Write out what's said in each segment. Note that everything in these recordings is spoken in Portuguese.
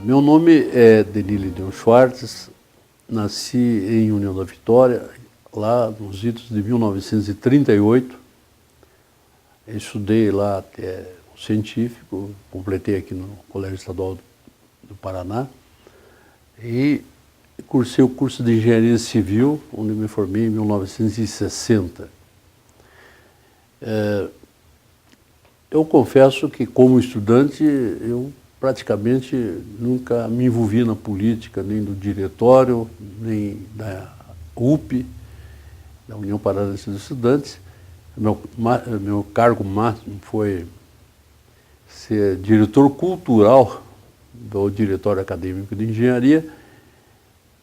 Meu nome é Denile Leon Schwartz, nasci em União da Vitória, lá nos idos de 1938. Estudei lá até o científico, completei aqui no Colégio Estadual do Paraná e cursei o curso de Engenharia Civil, onde me formei em 1960. Eu confesso que, como estudante, eu praticamente nunca me envolvi na política, nem do diretório, nem da UP, da União Paranense dos Estudantes. Meu cargo máximo foi ser diretor cultural do Diretório Acadêmico de Engenharia,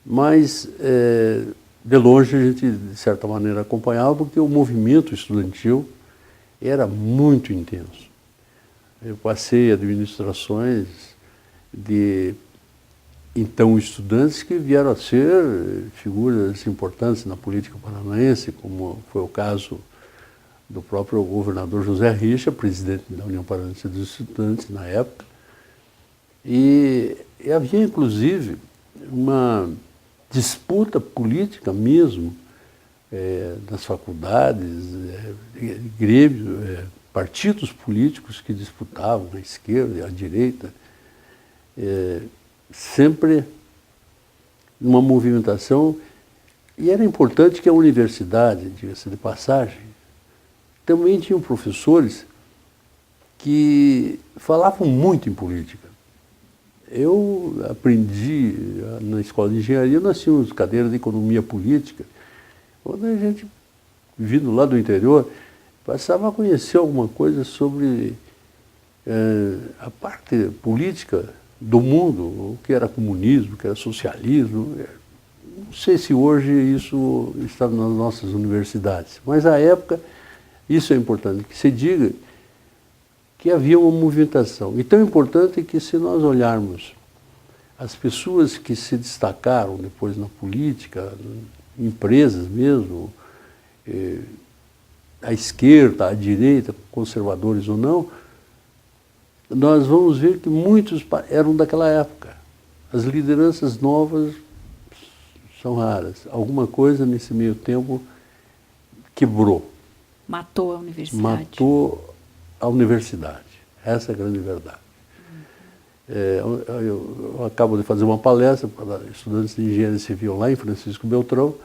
mas de longe a gente, de certa maneira, acompanhava, porque o movimento estudantil era muito intenso. Eu passei administrações de, então, estudantes que vieram a ser figuras importantes na política paranaense, como foi o caso do próprio governador José Richa, presidente da União Paranense dos Estudantes na época. E havia, inclusive, uma disputa política mesmo nas faculdades, grêmios, partidos políticos que disputavam a esquerda e a direita, sempre numa movimentação. E era importante que a universidade, diga-se de passagem, também tinham professores que falavam muito em política. Eu aprendi na escola de engenharia, nós tínhamos cadeira de economia política, onde a gente, vindo lá do interior, passava a conhecer alguma coisa sobre a parte política do mundo, o que era comunismo, o que era socialismo. Não sei se hoje isso está nas nossas universidades, mas à época, isso é importante que se diga, que havia uma movimentação. E tão importante que, se nós olharmos as pessoas que se destacaram depois na política, empresas mesmo, à esquerda, à direita, conservadores ou não, nós vamos ver que muitos eram daquela época. As lideranças novas são raras. Alguma coisa nesse meio tempo quebrou. Matou a universidade. Matou a universidade. Essa é a grande verdade. Eu acabo de fazer uma palestra para estudantes de engenharia civil lá em Francisco Beltrão,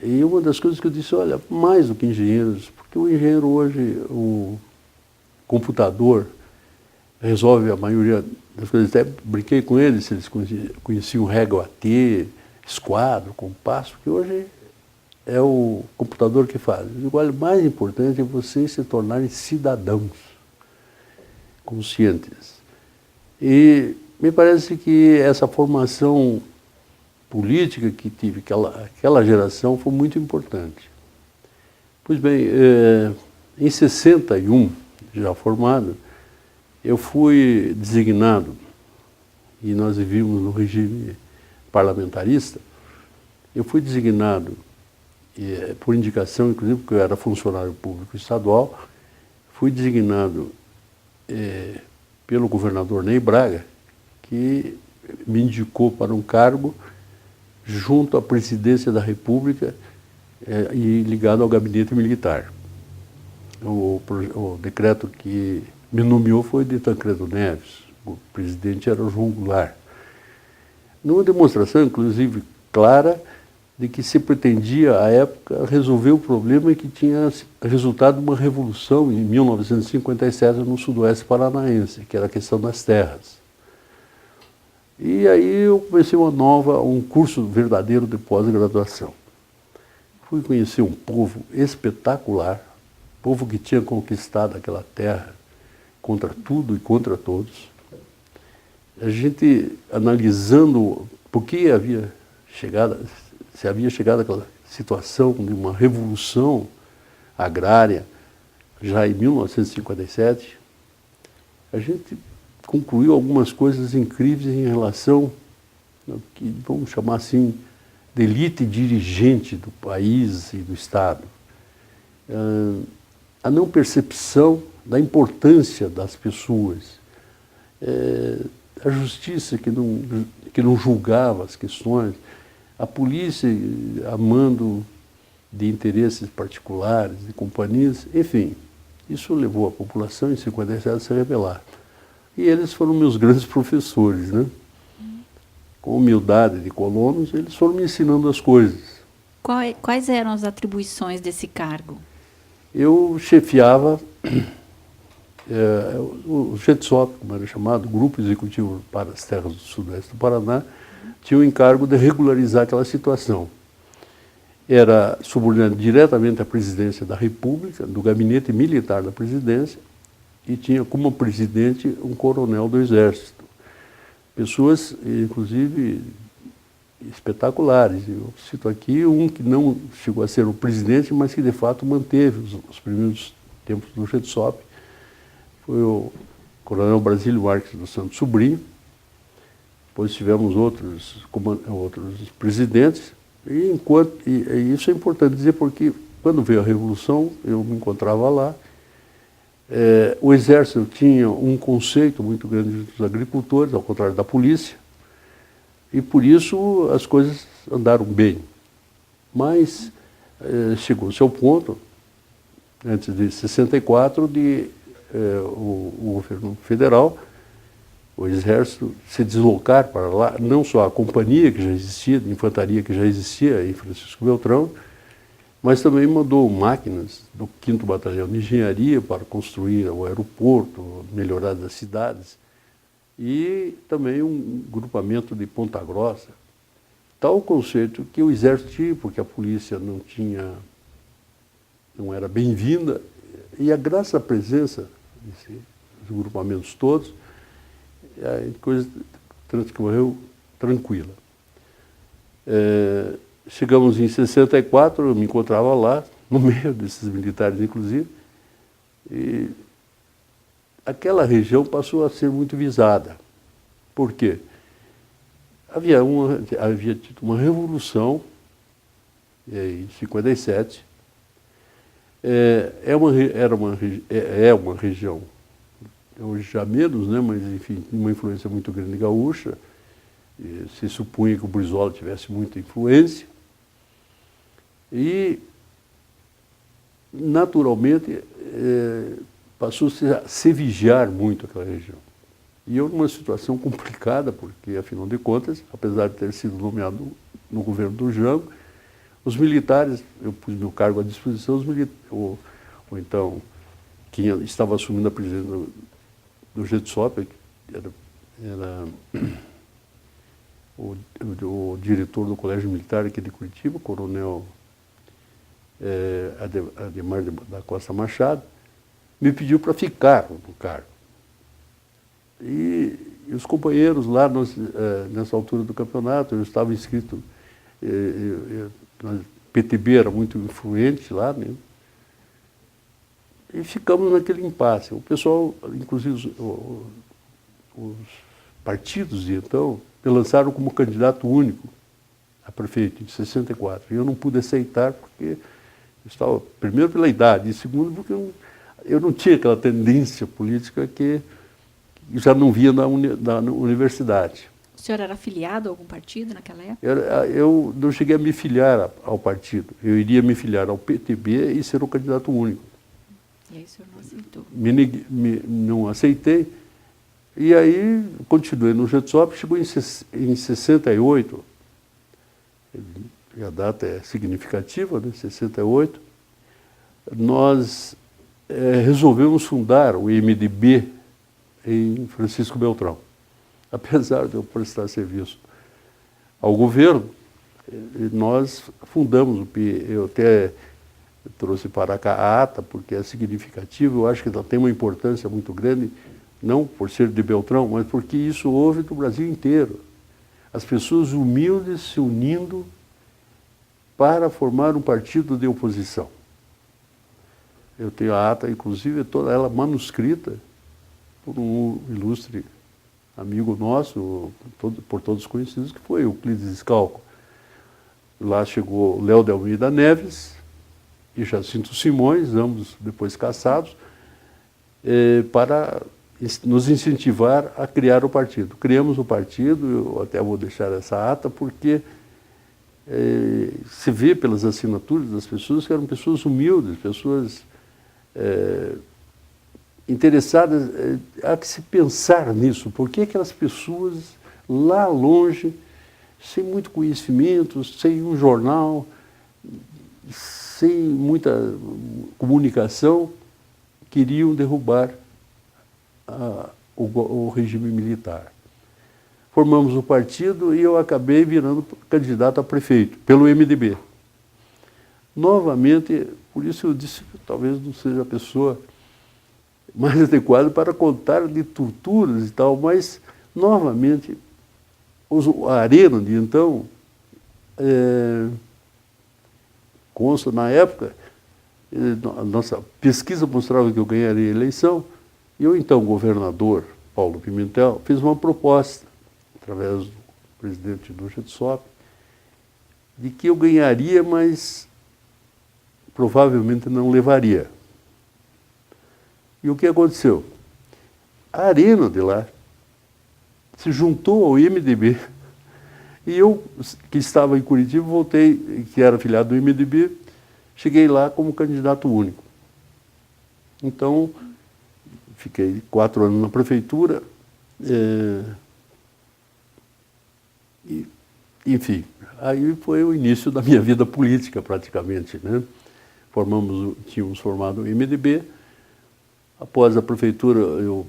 e uma das coisas que eu disse, olha, mais do que engenheiros, porque o engenheiro hoje, o computador, resolve a maioria das coisas. Até brinquei com eles, se eles conheciam régua AT, esquadro, compasso, que hoje é o computador que faz. Eu digo, olha, o mais importante é vocês se tornarem cidadãos conscientes. E me parece que essa formação política que tive, aquela geração, foi muito importante. Pois bem, em 61, já formado, eu fui designado, e nós vivíamos no regime parlamentarista, eu fui designado, por indicação, inclusive, porque eu era funcionário público estadual, fui designado pelo governador Ney Braga, que me indicou para um cargo junto à presidência da República e ligado ao gabinete militar. O decreto que me nomeou foi de Tancredo Neves, o presidente era o João Goulart. Numa demonstração, inclusive, clara, de que se pretendia, à época, resolver o problema que tinha resultado de uma revolução em 1957 no sudoeste paranaense, que era a questão das terras. E aí eu comecei um curso verdadeiro de pós-graduação. Fui conhecer um povo espetacular, povo que tinha conquistado aquela terra contra tudo e contra todos. A gente analisando por que se havia chegado àquela situação de uma revolução agrária já em 1957, a gente concluiu algumas coisas incríveis em relação ao que vamos chamar assim de elite dirigente do país e do Estado. A não percepção da importância das pessoas, a justiça que não julgava as questões, a polícia a mando de interesses particulares, de companhias, enfim, isso levou a população em 57 a se rebelar. E eles foram meus grandes professores, né? Com humildade de colonos, eles foram me ensinando as coisas. Quais eram as atribuições desse cargo? Eu chefiava o GETSOP, como era chamado, Grupo Executivo para as Terras do Sudoeste do Paraná, tinha o encargo de regularizar aquela situação. Era subordinado diretamente à presidência da República, do gabinete militar da presidência, e tinha como presidente um coronel do Exército. Pessoas, inclusive, espetaculares. Eu cito aqui um que não chegou a ser o presidente, mas que de fato manteve os primeiros tempos do GETSOP. Foi o coronel Brasílio Marques dos Santos Sobrinho. Depois tivemos outros presidentes. E isso é importante dizer porque quando veio a Revolução, eu me encontrava lá. O Exército tinha um conceito muito grande dos agricultores, ao contrário da polícia, e por isso as coisas andaram bem. Mas chegou-se ao ponto, antes de 64, o governo federal, o Exército, se deslocar para lá, não só a companhia que já existia, de infantaria que já existia em Francisco Beltrão, mas também mandou máquinas do 5º Batalhão de Engenharia para construir o aeroporto, melhorar as cidades, e também um grupamento de Ponta Grossa. Tal conceito que o Exército tinha, porque a polícia não era bem-vinda, e graças à presença desses grupamentos todos, a coisa transcorreu tranquila. Chegamos em 64, eu me encontrava lá, no meio desses militares, inclusive, e aquela região passou a ser muito visada. Por quê? Havia tido uma revolução em 57. É uma região, hoje já menos, né, mas enfim, uma influência muito grande gaúcha. Se supunha que o Brizola tivesse muita influência. E, naturalmente, passou-se a se vigiar muito aquela região. E eu numa situação complicada, porque, afinal de contas, apesar de ter sido nomeado no governo do Jango, os militares, eu pus meu cargo à disposição, ou então, quem estava assumindo a presidência do GETSOP, era o diretor do Colégio Militar aqui de Curitiba, o coronel Ademar da Costa Machado, me pediu para ficar no cargo. E os companheiros lá, nessa altura do campeonato, eu estava inscrito, PTB era muito influente lá, né? E ficamos naquele impasse. O pessoal, inclusive os partidos de então, me lançaram como candidato único a prefeito, em 64. E eu não pude aceitar porque eu estava, primeiro pela idade, e segundo porque eu não tinha aquela tendência política que já não via na universidade. O senhor era afiliado a algum partido naquela época? Eu não cheguei a me filiar ao partido. Eu iria me filiar ao PTB e ser o candidato único. E aí o senhor não aceitou? Não aceitei. E aí continuei no GETSOP, chegou em 68, a data é significativa, né? 68, nós resolvemos fundar o MDB em Francisco Beltrão. Apesar de eu prestar serviço ao governo, nós fundamos o PI. Eu até trouxe para cá a ata, porque é significativo, eu acho que ela tem uma importância muito grande, não por ser de Beltrão, mas porque isso houve no Brasil inteiro. As pessoas humildes se unindo para formar um partido de oposição. Eu tenho a ata, inclusive, toda ela manuscrita por um ilustre amigo nosso, por todos conhecidos, que foi o Euclides Scalco. Lá chegou Léo de Almeida Neves e Jacinto Simões, ambos depois caçados, para nos incentivar a criar o partido. Criamos o partido, eu até vou deixar essa ata, porque se vê pelas assinaturas das pessoas que eram pessoas humildes, pessoas interessadas a que se pensar nisso. Por que aquelas pessoas lá longe, sem muito conhecimento, sem um jornal, sem muita comunicação, queriam derrubar o regime militar. Formamos o partido e eu acabei virando candidato a prefeito, pelo MDB. Novamente, por isso eu disse que talvez não seja a pessoa mais adequada para contar de torturas e tal, mas, novamente, a Arena de então, consta na época, a nossa pesquisa mostrava que eu ganharia a eleição, e o então governador, Paulo Pimentel, fez uma proposta, através do presidente do GETSOP, de que eu ganharia, mas provavelmente não levaria. E o que aconteceu? A Arena de lá se juntou ao MDB, e eu, que estava em Curitiba, voltei, que era afiliado do MDB, cheguei lá como candidato único. Então, fiquei 4 anos na prefeitura, enfim, aí foi o início da minha vida política, praticamente, né? Tínhamos formado o MDB. Após a prefeitura, eu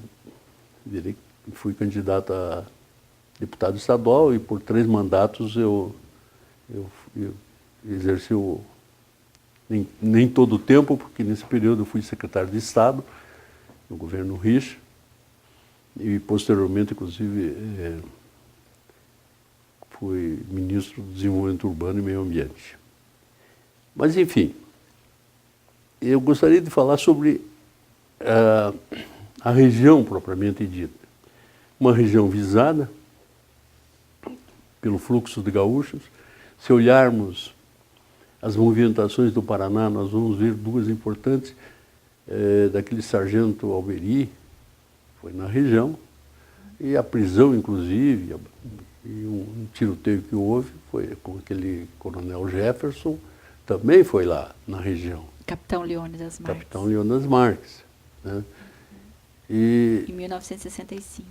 fui candidato a deputado estadual e por 3 mandatos eu exerci nem todo o tempo, porque nesse período eu fui secretário de Estado no governo Rich e posteriormente, inclusive, fui ministro do Desenvolvimento Urbano e Meio Ambiente. Mas, enfim, eu gostaria de falar sobre a região propriamente dita. Uma região visada pelo fluxo de gaúchos. Se olharmos as movimentações do Paraná, nós vamos ver 2 importantes, daquele sargento Alberi, foi na região, e a prisão, inclusive, e um tiroteio que houve, foi com aquele coronel Jefferson, também foi lá na região. Capitão Leônidas Marques. Capitão Leônidas Marques, né? E em 1965.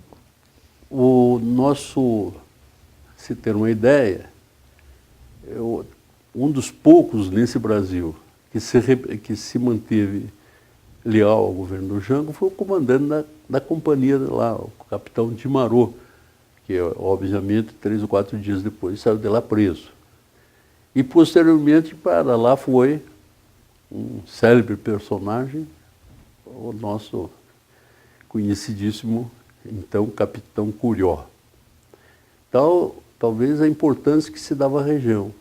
Se ter uma ideia, um dos poucos nesse Brasil que se manteve leal ao governo do Jango foi o comandante da companhia lá, o capitão Timarô, que obviamente 3 ou 4 dias depois saiu de lá preso. E posteriormente para lá foi um célebre personagem, o nosso conhecidíssimo, então, Capitão Curió. Então, talvez a importância que se dava à região.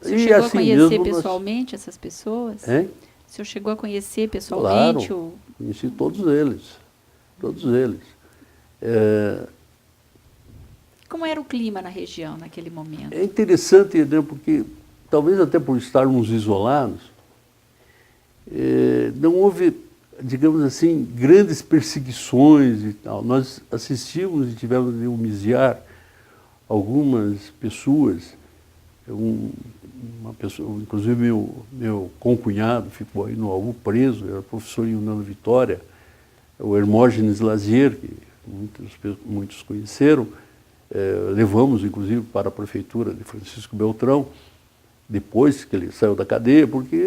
O senhor chegou a conhecer pessoalmente essas pessoas? Hein? O senhor chegou a conhecer pessoalmente? Claro, conheci todos eles. Todos eles. Como era o clima na região naquele momento? É interessante, né, porque talvez até por estarmos isolados, não houve, digamos assim, grandes perseguições e tal. Nós assistimos e tivemos de homiziar algumas pessoas, uma pessoa, inclusive meu concunhado ficou aí no Alvo preso, era professor em União da Vitória, o Hermógenes Lazier, que muitos conheceram, levamos inclusive para a prefeitura de Francisco Beltrão, depois que ele saiu da cadeia, porque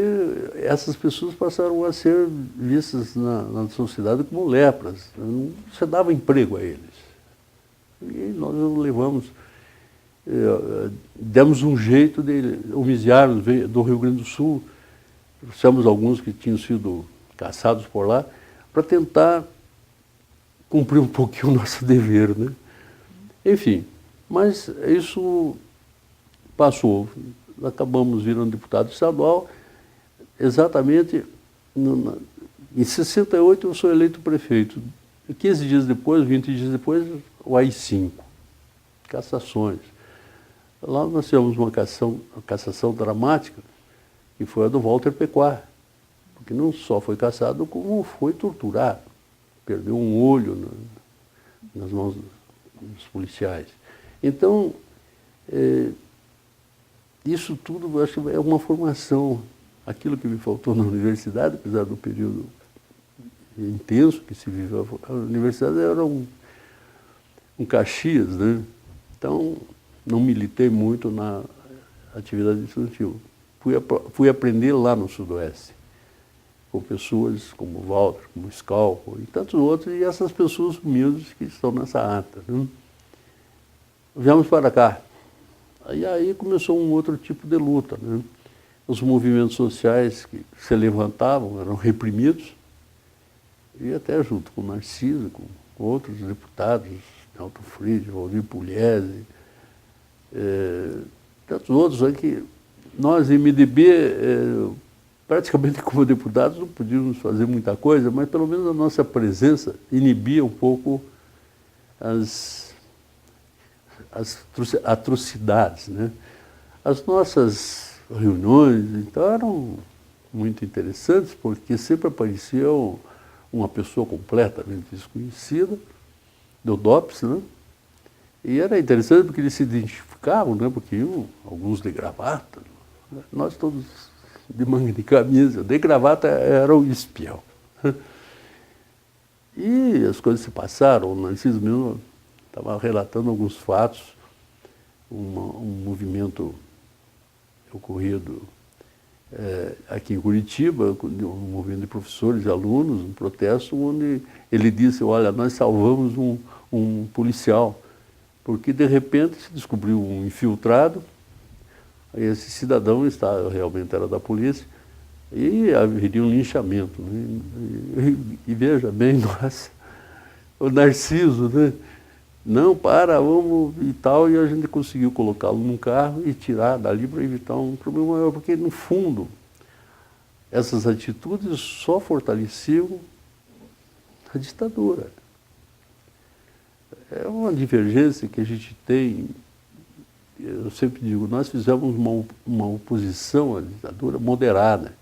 essas pessoas passaram a ser vistas na sociedade como lepras, não se dava emprego a eles. E nós levamos, demos um jeito de homiziarmos do Rio Grande do Sul, trouxemos alguns que tinham sido caçados por lá, para tentar cumprir um pouquinho o nosso dever, né? Enfim, mas isso passou. Acabamos virando deputado estadual, exatamente em 68 eu sou eleito prefeito. 15 dias depois, 20 dias depois, o AI-5, cassações. Lá nós tivemos uma cassação dramática, que foi a do Walter Pequá, porque não só foi cassado, como foi torturado. perdeu um olho nas mãos dos policiais. Então, isso tudo eu acho que é uma formação. Aquilo que me faltou na universidade, apesar do período intenso que se viveu, a universidade era um Caxias, né? Então, não militei muito na atividade estudantil. Fui aprender lá no Sudoeste, com pessoas como Walter, como Scalpo e tantos outros, e essas pessoas humildes que estão nessa ata, né? Viemos para cá. Aí começou um outro tipo de luta, né? Os movimentos sociais que se levantavam eram reprimidos, e até junto com Narciso, com outros deputados, Nelton Fried, Valdir Pugliese, tantos outros aí que nós, MDB, praticamente como deputados, não podíamos fazer muita coisa, mas pelo menos a nossa presença inibia um pouco as atrocidades, né? As nossas reuniões, então, eram muito interessantes, porque sempre aparecia uma pessoa completamente desconhecida, do DOPS, né? E era interessante porque eles se identificavam, né? Porque iam alguns de gravata, né? Nós todos de manga de camisa, de gravata era o espião. E as coisas se passaram, o Narciso mesmo estava relatando alguns fatos, um movimento ocorrido aqui em Curitiba, um movimento de professores e alunos, um protesto onde ele disse, olha, nós salvamos um policial, porque de repente se descobriu um infiltrado, aí esse cidadão realmente era da polícia, e haveria um linchamento, né? E veja bem, nossa, o Narciso, né? Não, vamos e tal, e a gente conseguiu colocá-lo num carro e tirar dali para evitar um problema maior, porque no fundo essas atitudes só fortaleciam a ditadura. É uma divergência que a gente tem, eu sempre digo, nós fizemos uma oposição à ditadura moderada.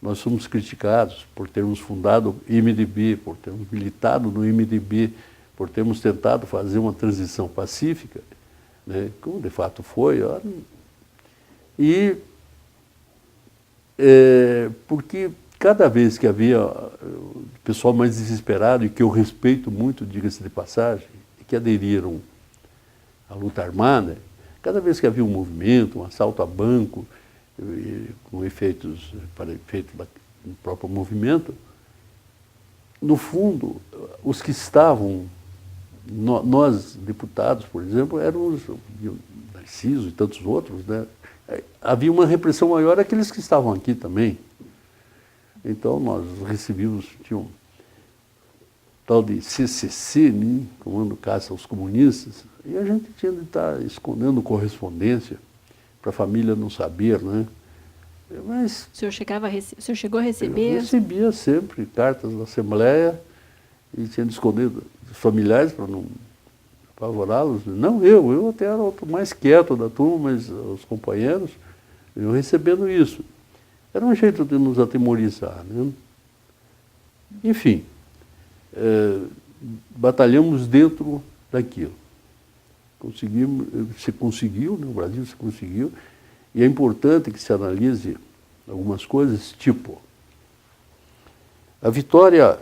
Nós somos criticados por termos fundado o MDB, por termos militado no MDB, por termos tentado fazer uma transição pacífica, né, como de fato foi, e porque cada vez que havia o pessoal mais desesperado, e que eu respeito muito, diga-se de passagem, e que aderiram à luta armada, cada vez que havia um movimento, um assalto a banco, com efeitos, para efeito do próprio movimento, no fundo, os que estavam, nós, deputados, por exemplo, éramos Narciso e tantos outros, né? Havia uma repressão maior àqueles que estavam aqui também. Então, nós recebíamos, tinha um tal de CCC, né? Comando Caça aos Comunistas, e a gente tinha de estar escondendo correspondência para a família não saber, né? Mas o senhor chegou a receber? Eu recebia sempre cartas da Assembleia e tinha de esconder dos familiares para não apavorá-los. Não eu até era o mais quieto da turma, mas os companheiros iam recebendo isso. Era um jeito de nos atemorizar, né? Enfim, batalhamos dentro daquilo. Se conseguiu, no Brasil se conseguiu, e é importante que se analise algumas coisas, tipo, a vitória,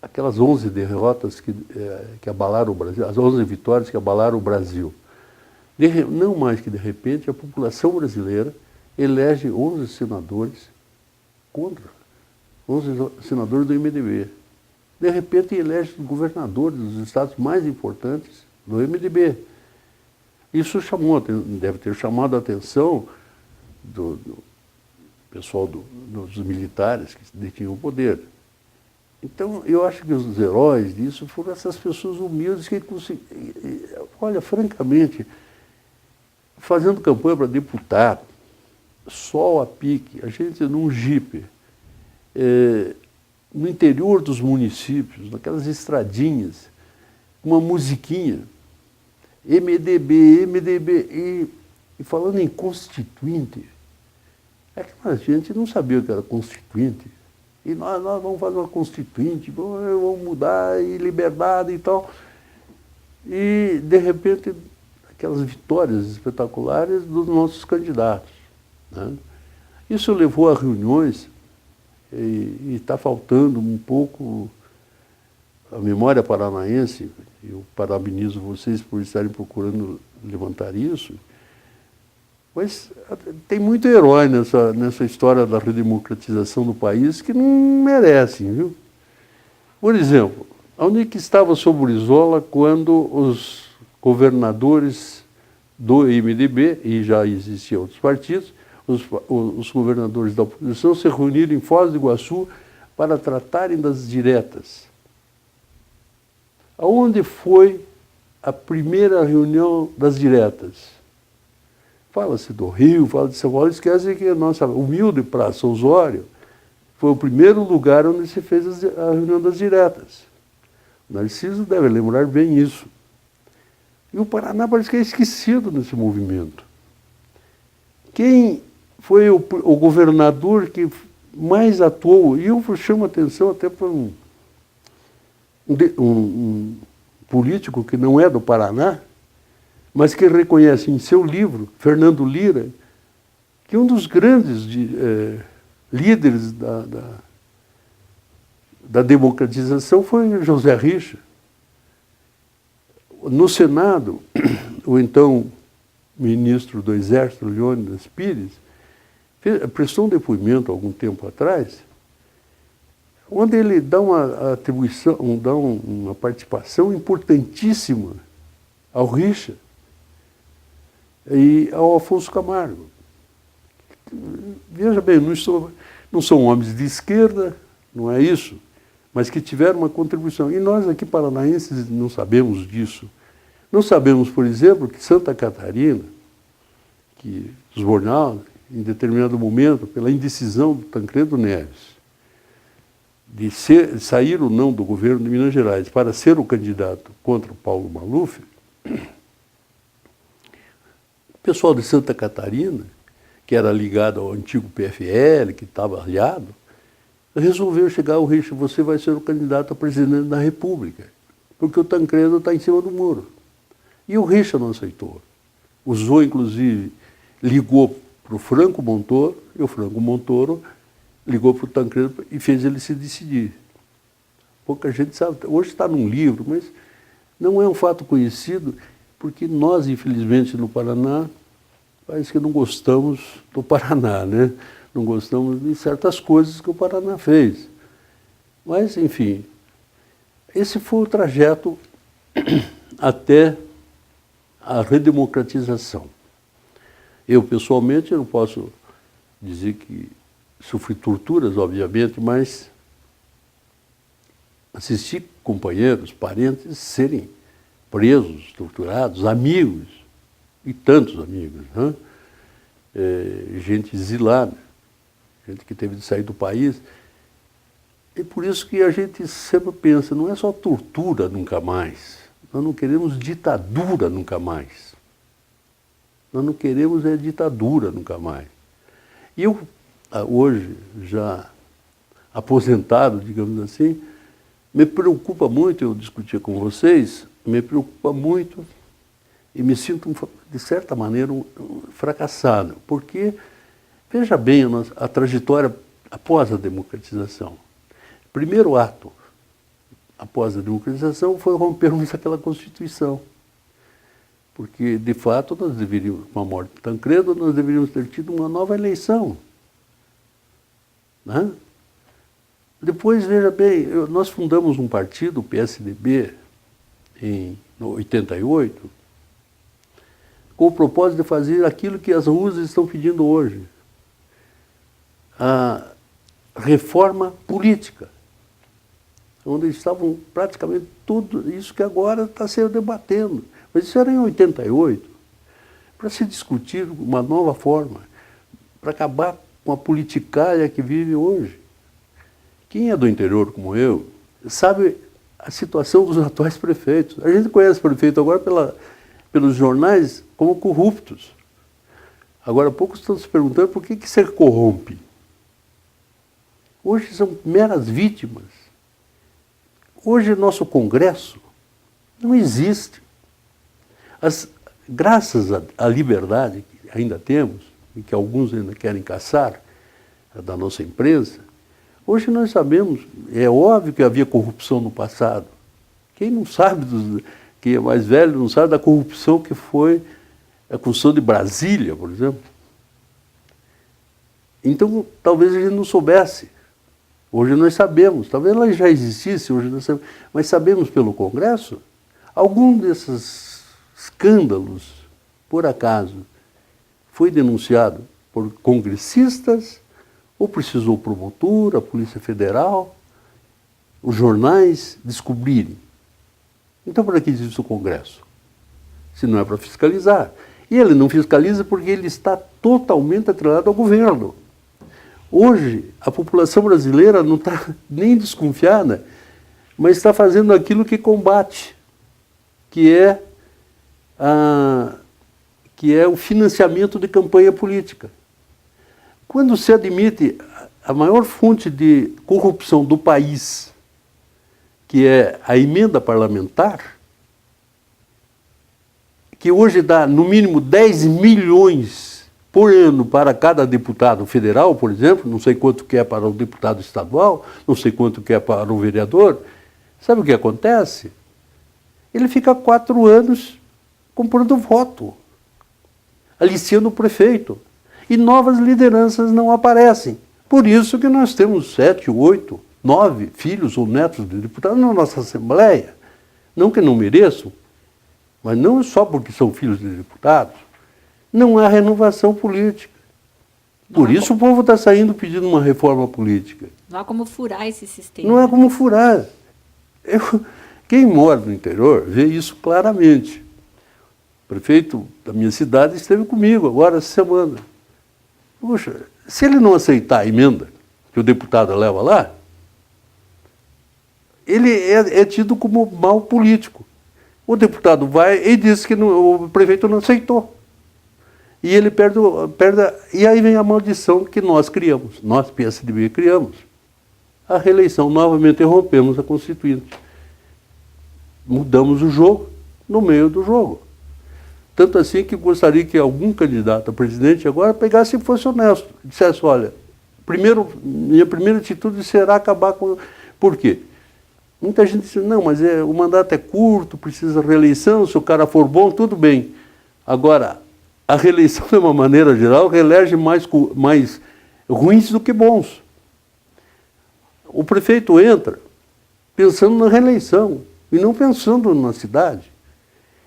aquelas 11 derrotas que abalaram o Brasil, as 11 vitórias que abalaram o Brasil. Não mais que de repente a população brasileira elege 11 senadores contra, 11 senadores do MDB. De repente elege governadores dos estados mais importantes do MDB. Isso deve ter chamado a atenção do pessoal dos militares que detinham o poder. Então, eu acho que os heróis disso foram essas pessoas humildes que conseguiram, olha, francamente, fazendo campanha para deputado, sol a pique, a gente num jipe, no interior dos municípios, naquelas estradinhas, uma musiquinha, MDB, e falando em constituinte, a gente não sabia o que era constituinte. e nós vamos fazer uma constituinte, vamos mudar, e liberdade e tal. E, de repente, aquelas vitórias espetaculares dos nossos candidatos, né? Isso levou a reuniões, e está faltando um pouco a memória paranaense. Eu parabenizo vocês por estarem procurando levantar isso, mas tem muito herói nessa história da redemocratização do país que não merecem, viu? Por exemplo, onde que estava sob Brizola quando os governadores do MDB, e já existiam outros partidos, os governadores da oposição se reuniram em Foz do Iguaçu para tratarem das diretas? Aonde foi a primeira reunião das diretas? Fala-se do Rio, fala de São Paulo, esquece que a nossa humilde Praça Osório foi o primeiro lugar onde se fez a reunião das diretas. O Narciso deve lembrar bem isso. E o Paraná parece que é esquecido nesse movimento. Quem foi o governador que mais atuou, e eu chamo a atenção até para um político que não é do Paraná, mas que reconhece em seu livro, Fernando Lira, que um dos grandes líderes da democratização foi José Richa. No Senado, o então ministro do Exército, Leônidas Pires, prestou um depoimento há algum tempo atrás, onde ele dá uma atribuição, dá uma participação importantíssima ao Richa e ao Afonso Camargo. Veja bem, não são homens de esquerda, não é isso, mas que tiveram uma contribuição. E nós aqui paranaenses não sabemos disso. Não sabemos, por exemplo, que Santa Catarina, que os jornais, em determinado momento, pela indecisão do Tancredo Neves, de sair ou não do governo de Minas Gerais para ser o candidato contra o Paulo Maluf, o pessoal de Santa Catarina, que era ligado ao antigo PFL, que estava aliado, resolveu chegar ao Richa: você vai ser o candidato a presidente da República, porque o Tancredo está em cima do muro. E o Richa não aceitou. Usou, inclusive, ligou para o Franco Montoro, e o Franco Montoro ligou para o Tancredo e fez ele se decidir. Pouca gente sabe. Hoje está num livro, mas não é um fato conhecido, porque nós, infelizmente, no Paraná, parece que não gostamos do Paraná, né? Não gostamos de certas coisas que o Paraná fez. Mas, enfim, esse foi o trajeto até a redemocratização. Eu, pessoalmente, não posso dizer que sofri torturas, obviamente, mas assisti companheiros, parentes serem presos, torturados, amigos, e tantos amigos, né? Gente exilada, gente que teve de sair do país. E por isso que a gente sempre pensa, não é só tortura nunca mais, nós não queremos ditadura nunca mais. Nós não queremos ditadura nunca mais. E eu, hoje, já aposentado, digamos assim, me preocupa muito, eu discutia com vocês, me preocupa muito e me sinto, de certa maneira, fracassado. Porque, veja bem a trajetória após a democratização. Primeiro ato após a democratização foi rompermos aquela Constituição. Porque, de fato, nós deveríamos, com a morte de Tancredo, nós deveríamos ter tido uma nova eleição, né? Depois, veja bem, nós fundamos um partido, o PSDB, em 88, com o propósito de fazer aquilo que as ruas estão pedindo hoje. A reforma política, onde estavam praticamente tudo isso que agora está sendo debatendo. Mas isso era em 88, para se discutir uma nova forma, para acabar com a politicagem que vive hoje. Quem é do interior como eu, sabe a situação dos atuais prefeitos. A gente conhece prefeito agora pelos jornais como corruptos. Agora, poucos estão se perguntando por que se corrompe. Hoje são meras vítimas. Hoje nosso Congresso não existe. Graças à liberdade que ainda temos, e que alguns ainda querem caçar, da nossa imprensa, hoje nós sabemos, é óbvio que havia corrupção no passado. Quem não sabe, quem é mais velho, não sabe da corrupção que foi a construção de Brasília, por exemplo. Então, talvez a gente não soubesse. Hoje nós sabemos, talvez ela já existisse, hoje nós sabemos, mas sabemos pelo Congresso, algum desses escândalos, por acaso, foi denunciado por congressistas, ou precisou o promotor, a Polícia Federal, os jornais descobrirem. Então, para que existe o Congresso? Se não é para fiscalizar. E ele não fiscaliza porque ele está totalmente atrelado ao governo. Hoje, a população brasileira não está nem desconfiada, mas está fazendo aquilo que combate, que é o financiamento de campanha política. Quando se admite a maior fonte de corrupção do país, que é a emenda parlamentar, que hoje dá no mínimo 10 milhões por ano para cada deputado federal, por exemplo, não sei quanto que é para o deputado estadual, não sei quanto que é para o vereador, sabe o que acontece? Ele fica 4 anos comprando voto, aliciando o prefeito, e novas lideranças não aparecem. Por isso que nós temos 7, 8, 9 filhos ou netos de deputados na nossa Assembleia. Não que não mereçam, mas não só porque são filhos de deputados. Não há renovação política. Por isso o povo está saindo pedindo uma reforma política. Não há como furar esse sistema. Não há como furar. Quem mora no interior vê isso claramente. O prefeito da minha cidade esteve comigo agora essa semana. Puxa, se ele não aceitar a emenda que o deputado leva lá, ele é tido como mau político. O deputado vai e diz que o prefeito não aceitou. E ele perde. E aí vem a maldição que nós criamos, nós, PSDB, criamos. A reeleição, novamente rompemos a Constituinte. Mudamos o jogo no meio do jogo. Tanto assim que gostaria que algum candidato a presidente agora pegasse e fosse honesto. Dissesse, olha, minha primeira atitude será acabar com... Por quê? Muita gente diz, não, mas o mandato é curto, precisa de reeleição, se o cara for bom, tudo bem. Agora, a reeleição, de uma maneira geral, reelege mais ruins do que bons. O prefeito entra pensando na reeleição e não pensando na cidade.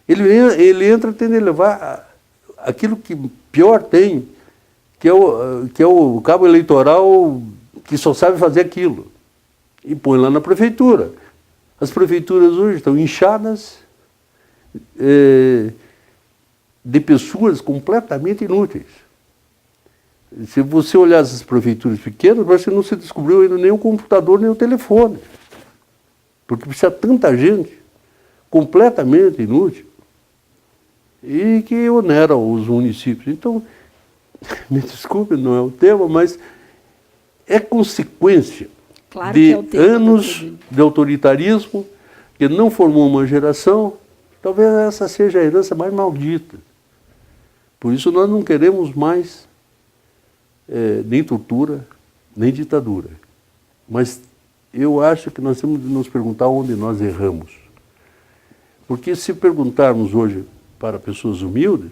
Ele entra tentando levar aquilo que pior tem, que é o cabo eleitoral que só sabe fazer aquilo. E põe lá na prefeitura. As prefeituras hoje estão inchadas de pessoas completamente inúteis. Se você olhar essas prefeituras pequenas, você não se descobriu ainda nem o computador, nem o telefone. Porque precisa tanta gente completamente inútil e que onera os municípios. Então, me desculpe, não é o tema, mas é consequência de anos de autoritarismo que não formou uma geração. Talvez essa seja a herança mais maldita. Por isso nós não queremos mais nem tortura, nem ditadura. Mas eu acho que nós temos de nos perguntar onde nós erramos. Porque se perguntarmos hoje para pessoas humildes,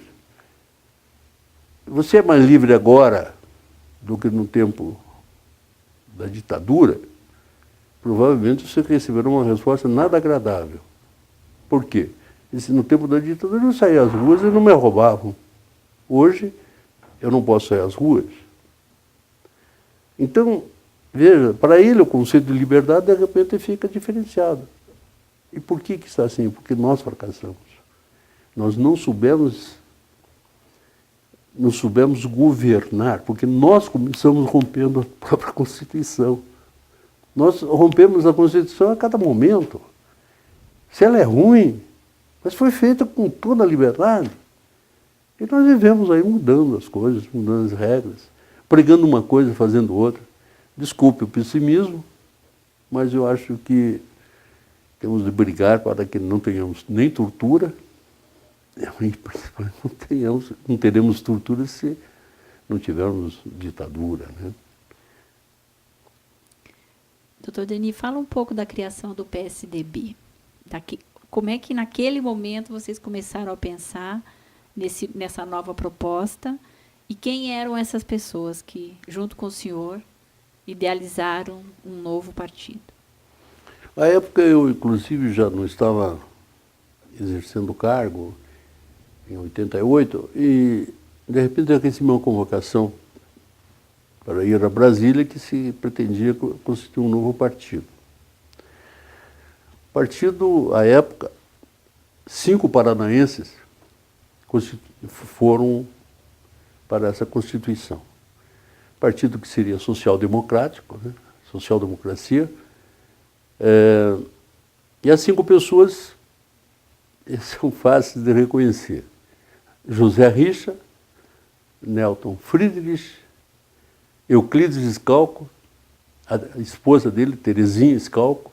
você é mais livre agora do que no tempo da ditadura, provavelmente você receberá uma resposta nada agradável. Por quê? No tempo da ditadura eu saía às ruas e não me roubavam. Hoje eu não posso sair às ruas. Então, veja, para ele o conceito de liberdade de repente fica diferenciado. E por que está assim? Porque nós fracassamos. Nós não soubemos governar, porque nós começamos rompendo a própria Constituição. Nós rompemos a Constituição a cada momento. Se ela é ruim, mas foi feita com toda a liberdade. E nós vivemos aí mudando as coisas, mudando as regras, pregando uma coisa, fazendo outra. desculpe o pessimismo, mas eu acho que temos de brigar para que não tenhamos nem tortura, não teremos tortura se não tivermos ditadura, né? Doutor Denis, fala um pouco da criação do PSDB. Como é que naquele momento vocês começaram a pensar nessa nova proposta e quem eram essas pessoas que, junto com o senhor, idealizaram um novo partido? À época eu, inclusive, já não estava exercendo o cargo, em 88, e de repente eu recebi uma convocação para ir a Brasília que se pretendia constituir um novo partido. O partido, à época, 5 paranaenses foram para essa constituição. Partido que seria social-democrático, né? Social-democracia. E as 5 pessoas são fáceis de reconhecer. José Richa, Nelton Friedrich, Euclides Scalco, a esposa dele, Terezinha Scalco,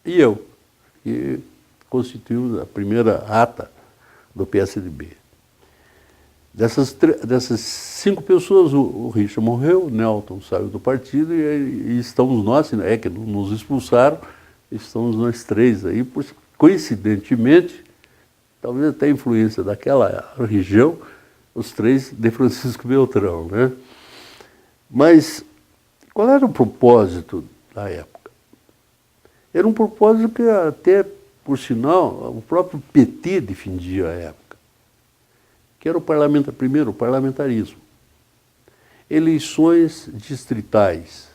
e eu, que constituímos a primeira ata do PSDB. Dessas 5 pessoas, o Richa morreu, o Nelton saiu do partido e estamos nós, que nos expulsaram, estamos nós 3 aí, coincidentemente, talvez até a influência daquela região, os 3 de Francisco Beltrão, né? Mas qual era o propósito da época? Era um propósito que até, por sinal, o próprio PT defendia à época, que era o parlamentarismo. Eleições distritais,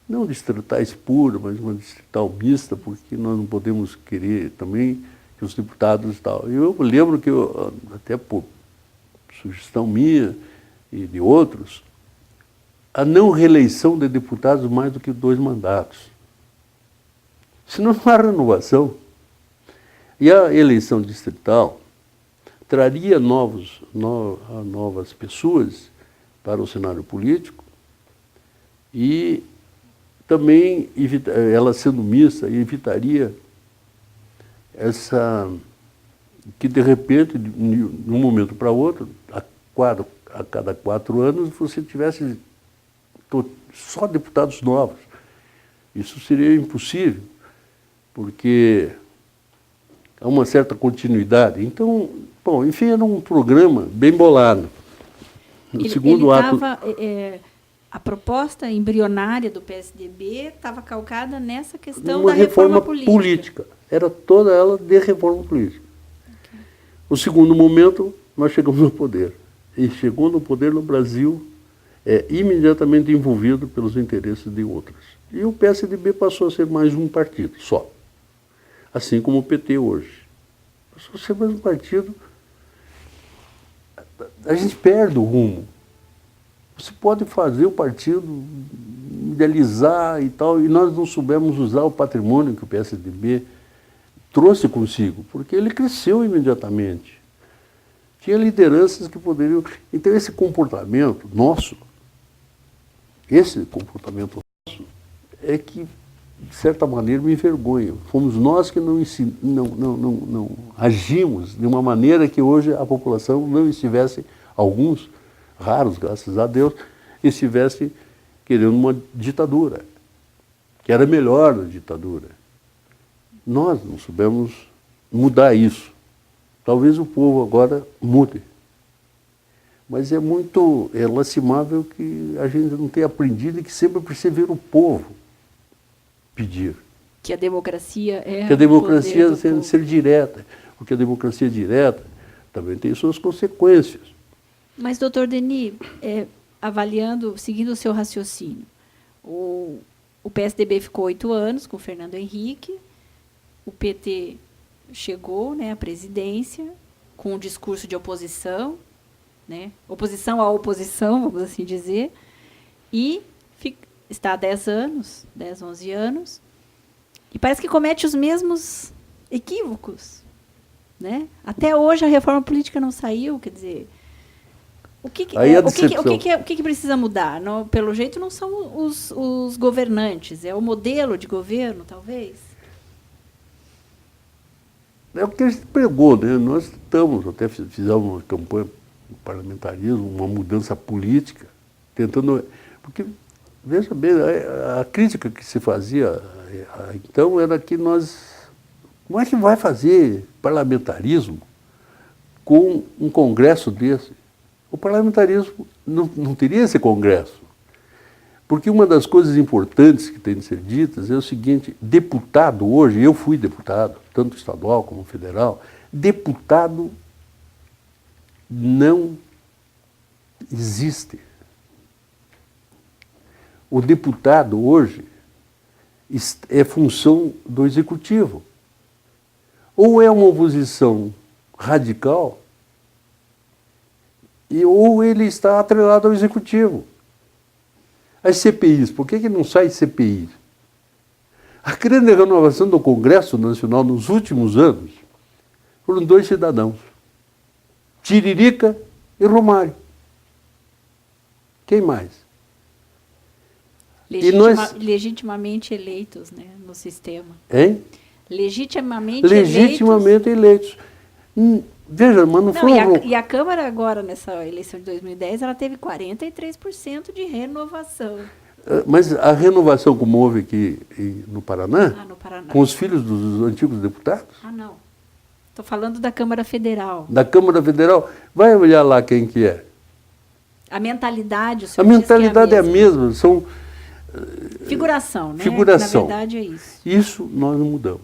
não distritais puras, mas uma distrital mista, porque nós não podemos querer também que os deputados e tal. Eu lembro que, até por sugestão minha e de outros, a não reeleição de deputados mais do que 2 mandatos. Senão não há renovação. E a eleição distrital traria novas pessoas para o cenário político e também, ela sendo mista, evitaria que de repente, de um momento para outro, a cada 4 anos, você tivesse só deputados novos. Isso seria impossível, porque há uma certa continuidade. Então, bom, enfim, era um programa bem bolado. A proposta embrionária do PSDB estava calcada nessa questão uma da reforma política. Era toda ela de reforma política. Okay. O segundo momento, nós chegamos no poder. E chegou no poder no Brasil, imediatamente envolvido pelos interesses de outros. E o PSDB passou a ser mais um partido, só. Assim como o PT hoje. Passou a ser mais um partido. A gente perde o rumo. Você pode fazer o partido, idealizar e tal, e nós não soubemos usar o patrimônio que o PSDB trouxe consigo, porque ele cresceu imediatamente. Tinha lideranças que poderiam... Então esse comportamento nosso é que, de certa maneira, me envergonha. Fomos nós que não agimos de uma maneira que hoje a população não estivesse, alguns, raros, graças a Deus, estivesse querendo uma ditadura, que era melhor a ditadura. Nós não soubemos mudar isso. Talvez o povo agora mude. Mas é muito lastimável que a gente não tenha aprendido e que sempre precisa ver o povo pedir. Que a democracia é que a democracia ser direta, porque a democracia direta também tem suas consequências. Mas, doutor Denis, seguindo o seu raciocínio, o PSDB ficou 8 anos com o Fernando Henrique, o PT chegou, né, à presidência com um discurso de oposição, né, oposição à oposição, vamos assim dizer, e está há 10 anos, 10, 11 anos, e parece que comete os mesmos equívocos, né? Até hoje a reforma política não saiu, quer dizer, O que, Aí a o que, decepção. o que precisa mudar? Não, pelo jeito não são os governantes, é o modelo de governo, talvez? É o que a gente pregou, né? Nós estamos, até fizemos uma campanha de parlamentarismo, uma mudança política, tentando... Porque, veja bem, a crítica que se fazia então era que nós... Como é que vai fazer parlamentarismo com um congresso desse? O parlamentarismo não teria esse congresso. Porque uma das coisas importantes que tem de ser ditas é o seguinte, deputado hoje, eu fui deputado, tanto estadual como federal, deputado não existe. O deputado hoje é função do executivo. Ou é uma oposição radical, ou ele está atrelado ao executivo. As CPIs, por que não sai CPI? A grande renovação do Congresso Nacional nos últimos anos foram 2 cidadãos, Tiririca e Romário. Quem mais? Legitimamente eleitos, né, no sistema. Hein? Legitimamente eleitos. Veja, mas não foi... E a Câmara agora, nessa eleição de 2010, ela teve 43% de renovação. Mas a renovação como houve aqui no Paraná, no Paraná, com os filhos dos antigos deputados? Não. Estou falando da Câmara Federal. Da Câmara Federal. Vai olhar lá quem que é. A mentalidade, o A senhor mentalidade é a mesma. São... Figuração, né? Figuração. Na verdade é isso. Isso nós não mudamos.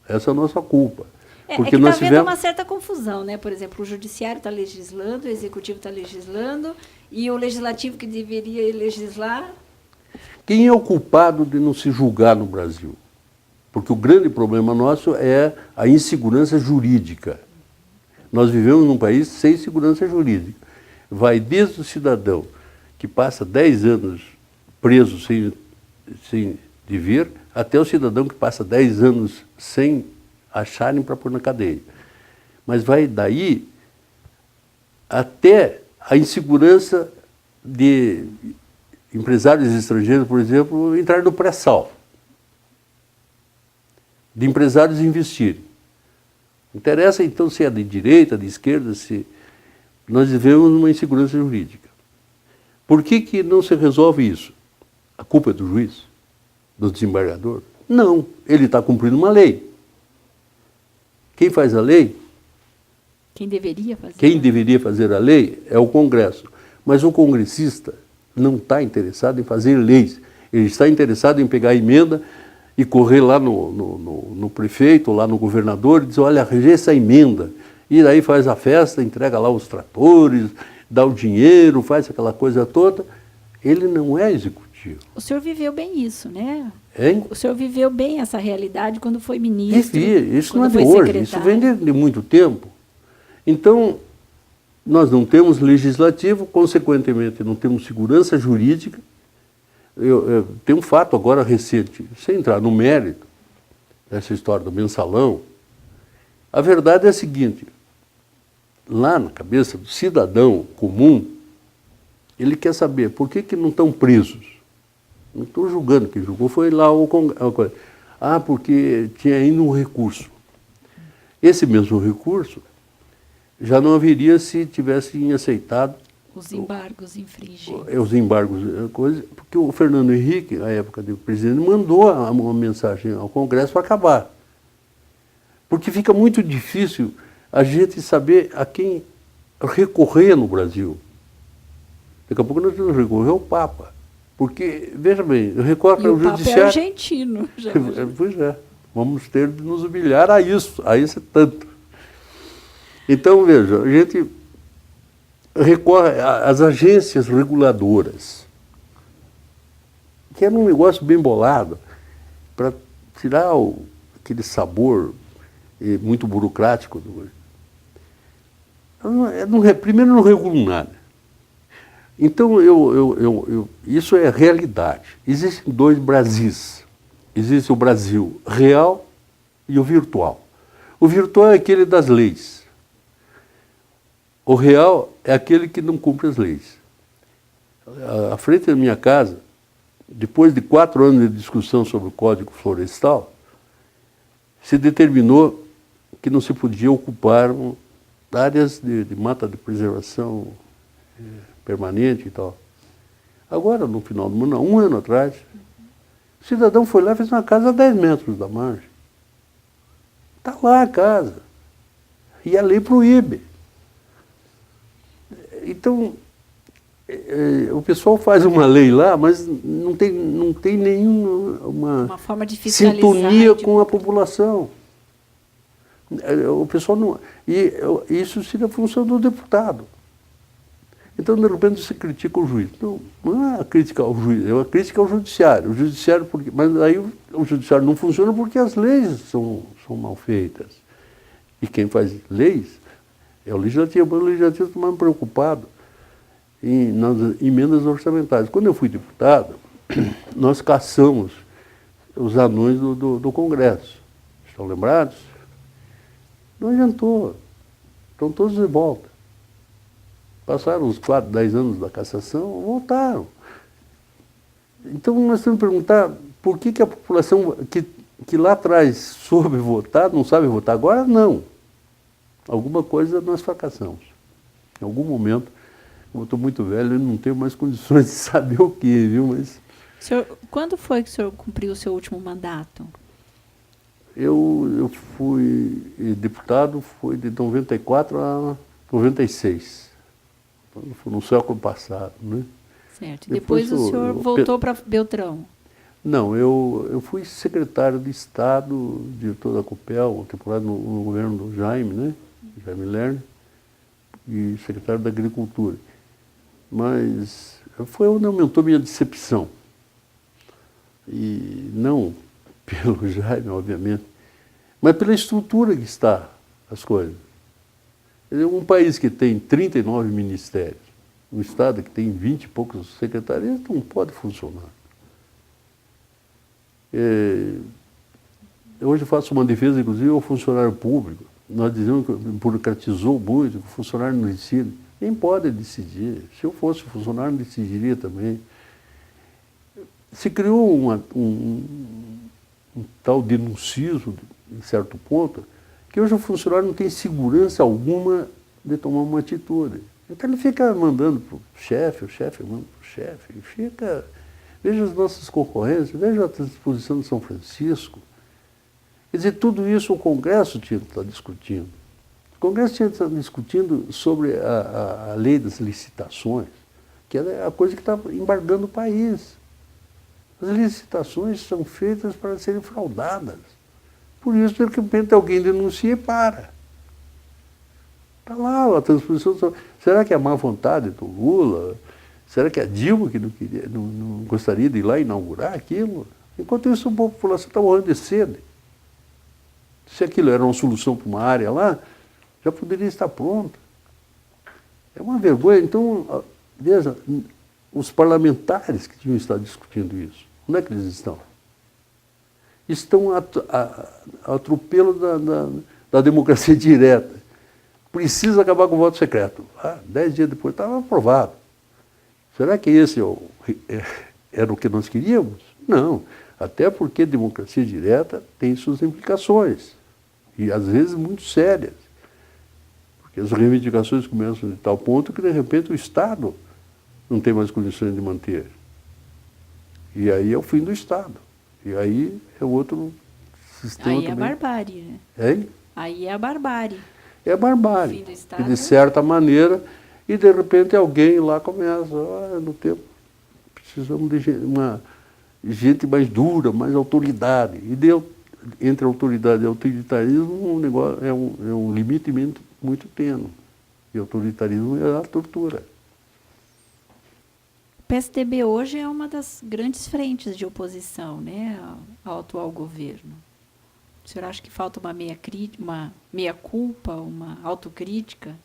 Essa é a nossa culpa. Porque que está havendo uma certa confusão, né? Por exemplo, o Judiciário está legislando, o Executivo está legislando, e o Legislativo que deveria legislar... Quem é o culpado de não se julgar no Brasil? Porque o grande problema nosso é a insegurança jurídica. Nós vivemos num país sem segurança jurídica. Vai desde o cidadão que passa 10 anos preso sem dever, até o cidadão que passa 10 anos sem acharem para pôr na cadeia. Mas vai daí até a insegurança de empresários estrangeiros, por exemplo, entrar no pré-sal, de empresários investirem. Interessa então se é de direita, de esquerda, se nós vivemos uma insegurança jurídica. Por que não se resolve isso? A culpa é do juiz? Do desembargador? Não, ele está cumprindo uma lei. Quem faz a lei? Quem deveria fazer? Quem deveria fazer a lei é o Congresso. Mas o congressista não está interessado em fazer leis. Ele está interessado em pegar a emenda e correr lá no prefeito, lá no governador, e dizer, olha, rejeita essa emenda. E daí faz a festa, entrega lá os tratores, dá o dinheiro, faz aquela coisa toda. Ele não é executivo. O senhor viveu bem isso, né? Hein? O senhor viveu bem essa realidade quando foi ministro. Isso não é de hoje, isso vem de muito tempo. Então, nós não temos legislativo, consequentemente não temos segurança jurídica. Tem um fato agora recente, sem entrar no mérito dessa história do mensalão. A verdade é a seguinte, lá na cabeça do cidadão comum, ele quer saber por que não estão presos. Não estou julgando, quem julgou foi lá o Congresso. Porque tinha ainda um recurso. Esse mesmo recurso já não haveria se tivessem aceitado os embargos infringidos. Os embargos, porque o Fernando Henrique, na época do presidente, mandou uma mensagem ao Congresso para acabar. Porque fica muito difícil a gente saber a quem recorrer no Brasil. Daqui a pouco nós vamos recorrer ao Papa. Porque, veja bem, recorre ao Judiciário... o Papa é argentino. Pois é, vamos ter de nos humilhar a isso tanto. Então, veja, a gente recorre às agências reguladoras, que era um negócio bem bolado, para tirar aquele sabor muito burocrático. Primeiro, não regulam nada. Então, isso é realidade. Existem 2 Brasis. Existe o Brasil real e o virtual. O virtual é aquele das leis. O real é aquele que não cumpre as leis. À frente da minha casa, depois de 4 anos de discussão sobre o Código Florestal, se determinou que não se podia ocupar áreas de mata de preservação permanente e tal. Agora, no final do ano, 1 ano atrás, o cidadão foi lá e fez uma casa a 10 metros da margem. Está lá a casa. E a lei proíbe. Então, o pessoal faz uma lei lá, mas não tem nenhuma uma forma de fiscalizar, sintonia com a população. O pessoal não... E isso seria a função do deputado. Então, de repente, você critica o juiz. Não é a crítica ao juiz, é a crítica ao judiciário. O judiciário mas aí o judiciário não funciona porque as leis são mal feitas. E quem faz leis é o legislativo. O legislativo está mais preocupado nas emendas orçamentárias. Quando eu fui deputado, nós caçamos os anões do Congresso. Estão lembrados? Não adiantou. Estão todos de volta. Passaram uns 4, 10 anos da cassação, voltaram. Então nós temos que perguntar por que a população que lá atrás soube votar, não sabe votar agora? Não. Alguma coisa nós fracassamos. Em algum momento, eu estou muito velho, eu não tenho mais condições de saber o que, viu? Mas senhor, quando foi que o senhor cumpriu o seu último mandato? Eu fui deputado, foi de 94 a 96. Foi no século passado, né? Certo. Depois o senhor voltou para Beltrão? Não, eu fui secretário de Estado, diretor da COPEL, temporada no governo do Jaime, né? Jaime Lerner, e secretário da Agricultura. Mas foi onde aumentou minha decepção. E não pelo Jaime, obviamente, mas pela estrutura que está as coisas. Um país que tem 39 ministérios, um estado que tem 20 e poucos secretarias, não pode funcionar. Hoje eu faço uma defesa, inclusive, ao funcionário público. Nós dizemos que burocratizou muito, que o funcionário não decide. Quem pode decidir? Se eu fosse funcionário, não decidiria também. Se criou um tal denuncismo, em certo ponto, que hoje o funcionário não tem segurança alguma de tomar uma atitude. Então ele fica mandando para o chefe manda para o chefe, e fica... Veja as nossas concorrências, veja a disposição de São Francisco. Quer dizer, tudo isso o Congresso tinha que estar discutindo. O Congresso tinha que estar discutindo sobre a lei das licitações, que é a coisa que está embargando o país. As licitações são feitas para serem fraudadas. Por isso, de repente, alguém denuncia e para. Está lá a transposição. Será que é a má vontade do Lula? Será que é a Dilma que não gostaria de ir lá inaugurar aquilo? Enquanto isso, a população está morrendo de sede. Se aquilo era uma solução para uma área lá, já poderia estar pronta. É uma vergonha. Então, veja, os parlamentares que tinham estado discutindo isso, onde é que eles estão? Estão a atropelo da democracia direta. Precisa acabar com o voto secreto. 10 dias depois estava aprovado. Será que esse era o que nós queríamos? Não. Até porque democracia direta tem suas implicações. E às vezes muito sérias. Porque as reivindicações começam de tal ponto que de repente o Estado não tem mais condições de manter. E aí é o fim do Estado. E aí é outro sistema. Aí é a barbárie, né? Hein? Aí é a barbárie. É a barbárie. Fim do Estado. E de certa maneira, e de repente alguém lá começa, no tempo, precisamos de gente mais dura, mais autoridade. E entre autoridade e autoritarismo, é um limite muito tênue. E autoritarismo é a tortura. O PSDB hoje é uma das grandes frentes de oposição, né, ao atual governo. O senhor acha que falta uma meia-culpa, uma autocrítica?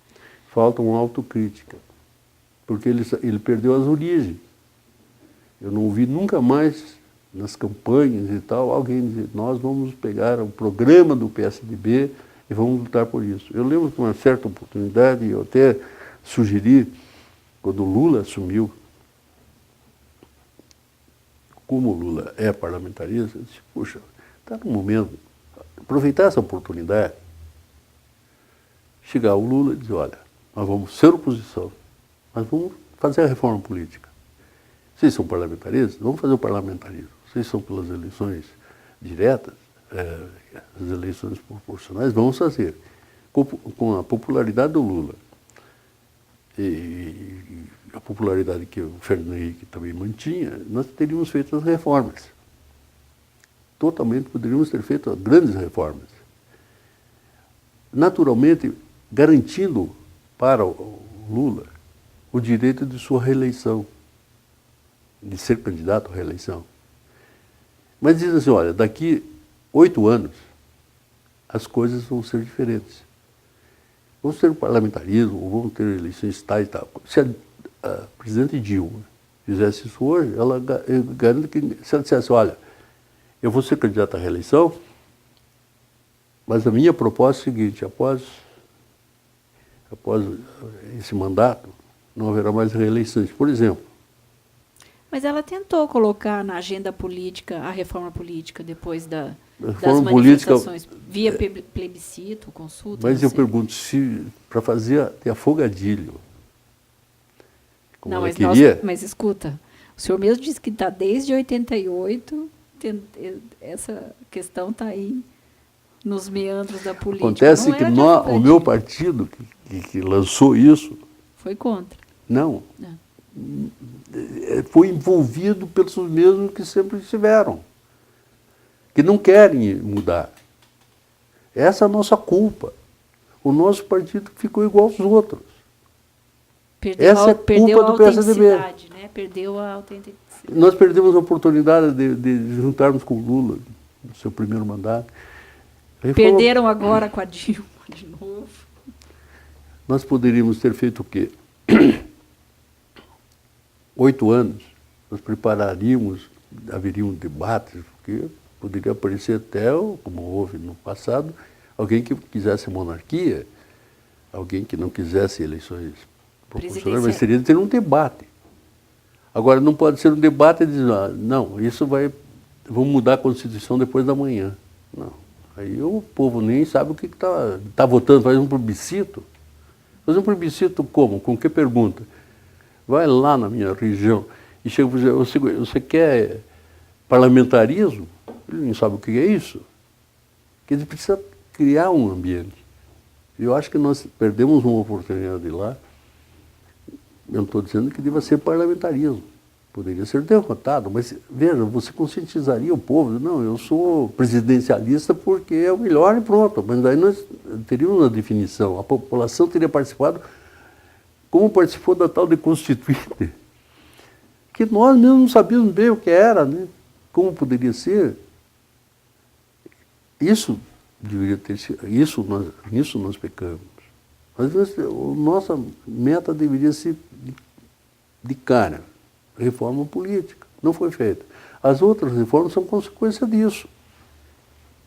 Falta uma autocrítica, porque ele perdeu as origens. Eu não ouvi nunca mais, nas campanhas e tal, alguém dizer, nós vamos pegar o programa do PSDB e vamos lutar por isso. Eu lembro que uma certa oportunidade, eu até sugeri, quando o Lula assumiu, como o Lula é parlamentarista, eu disse, puxa, está no momento, aproveitar essa oportunidade, chegar o Lula e dizer, olha, nós vamos ser oposição, nós vamos fazer a reforma política. Vocês são parlamentaristas? Vamos fazer o parlamentarismo. Vocês são pelas eleições diretas, as eleições proporcionais, vamos fazer. Com a popularidade do Lula e a popularidade que o Fernando Henrique também mantinha, nós teríamos feito as reformas. Totalmente poderíamos ter feito grandes reformas. Naturalmente, garantindo para o Lula o direito de sua reeleição, de ser candidato à reeleição. Mas diz assim, olha, daqui 8 anos as coisas vão ser diferentes. Vamos ter parlamentarismo, vamos ter eleições tais e tal. Se a presidente Dilma fizesse isso hoje, ela garante que, se ela dissesse, olha, eu vou ser candidato à reeleição, mas a minha proposta é a seguinte, após esse mandato, não haverá mais reeleições. Por exemplo, mas ela tentou colocar na agenda política a reforma política depois das manifestações, via plebiscito, consulta. Mas eu pergunto, se para fazer de afogadilho, como não, ela mas queria... mas escuta, o senhor mesmo disse que está desde 88, essa questão está aí nos meandros da política. Acontece que o meu partido, que lançou isso... Foi contra. Não. Foi envolvido pelos mesmos que sempre estiveram, que não querem mudar. Essa é a nossa culpa. O nosso partido ficou igual aos outros. Essa é a culpa do PSDB. Né? Perdeu a autenticidade. Nós perdemos a oportunidade de juntarmos com o Lula no seu primeiro mandato. Perderam agora com a Dilma de novo. Nós poderíamos ter feito o quê? 8 anos, nós prepararíamos, haveriam debates, porque poderia aparecer até, como houve no passado, alguém que quisesse monarquia, alguém que não quisesse eleições proporcionais, mas teria de ter um debate. Agora, não pode ser um debate de dizer, não, isso vamos mudar a Constituição depois da manhã. Não. Aí o povo nem sabe o que está votando, faz um plebiscito. Fazer um plebiscito como? Com que pergunta? Vai lá na minha região e chega e diz, você quer parlamentarismo? Ele não sabe o que é isso. Porque ele precisa criar um ambiente. Eu acho que nós perdemos uma oportunidade lá. Eu não estou dizendo que deva ser parlamentarismo. Poderia ser derrotado, mas veja, você conscientizaria o povo. Não, eu sou presidencialista porque é o melhor e pronto. Mas daí nós teríamos uma definição. A população teria participado como participou da tal de Constituinte, que nós mesmos não sabíamos bem o que era, né? Como poderia ser. Isso deveria ter sido, nisso nós pecamos. Mas nossa meta deveria ser de cara, reforma política. Não foi feita. As outras reformas são consequência disso.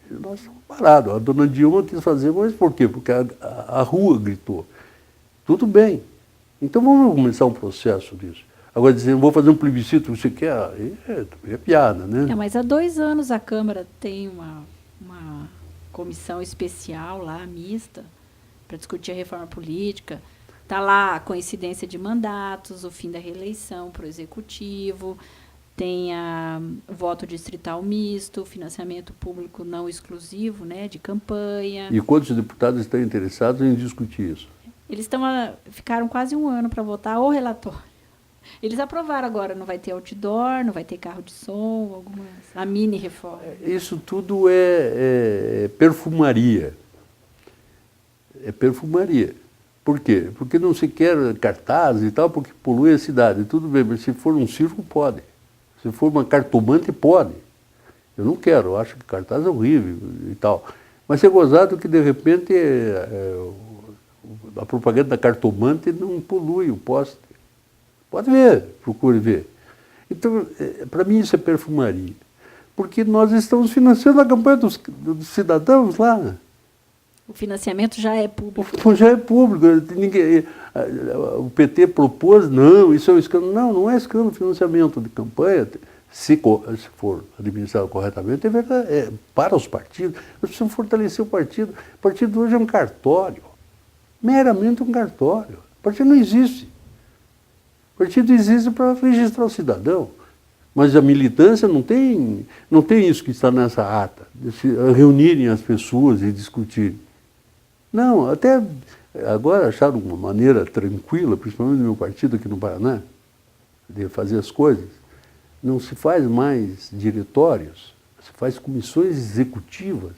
E nós estamos parados. A dona Dilma quis fazer, mas por quê? Porque a rua gritou. Tudo bem. Então vamos começar um processo disso. Agora dizendo, vou fazer um plebiscito, você quer? É piada, né? Mas há 2 anos a Câmara tem uma comissão especial lá, mista, para discutir a reforma política. Está lá a coincidência de mandatos, o fim da reeleição para o Executivo, tem o voto distrital misto, financiamento público não exclusivo, né, de campanha. E quantos deputados estão interessados em discutir isso? Eles ficaram quase 1 ano para votar o relatório. Eles aprovaram agora, não vai ter outdoor, não vai ter carro de som, a mini reforma. Isso tudo é perfumaria. É perfumaria. Por quê? Porque não se quer cartaz e tal, porque polui a cidade. Tudo bem, mas se for um circo, pode. Se for uma cartomante, pode. Eu não quero, eu acho que cartaz é horrível e tal. Mas é gozado que, de repente, a propaganda da cartomante não polui o poste. Pode ver, procure ver. Então, para mim isso é perfumaria. Porque nós estamos financiando a campanha dos cidadãos lá. O financiamento já é público. Já é público. O PT propôs, não, isso é um escândalo. Não, não é escândalo, financiamento de campanha. Se for administrado corretamente, para os partidos. Nós precisamos fortalecer o partido. O partido hoje é um cartório. Meramente um cartório. O partido não existe. O partido existe para registrar o cidadão. Mas a militância não tem isso que está nessa ata, de se reunirem as pessoas e discutirem. Não, até agora acharam uma maneira tranquila, principalmente no meu partido aqui no Paraná, de fazer as coisas. Não se faz mais diretórios, se faz comissões executivas,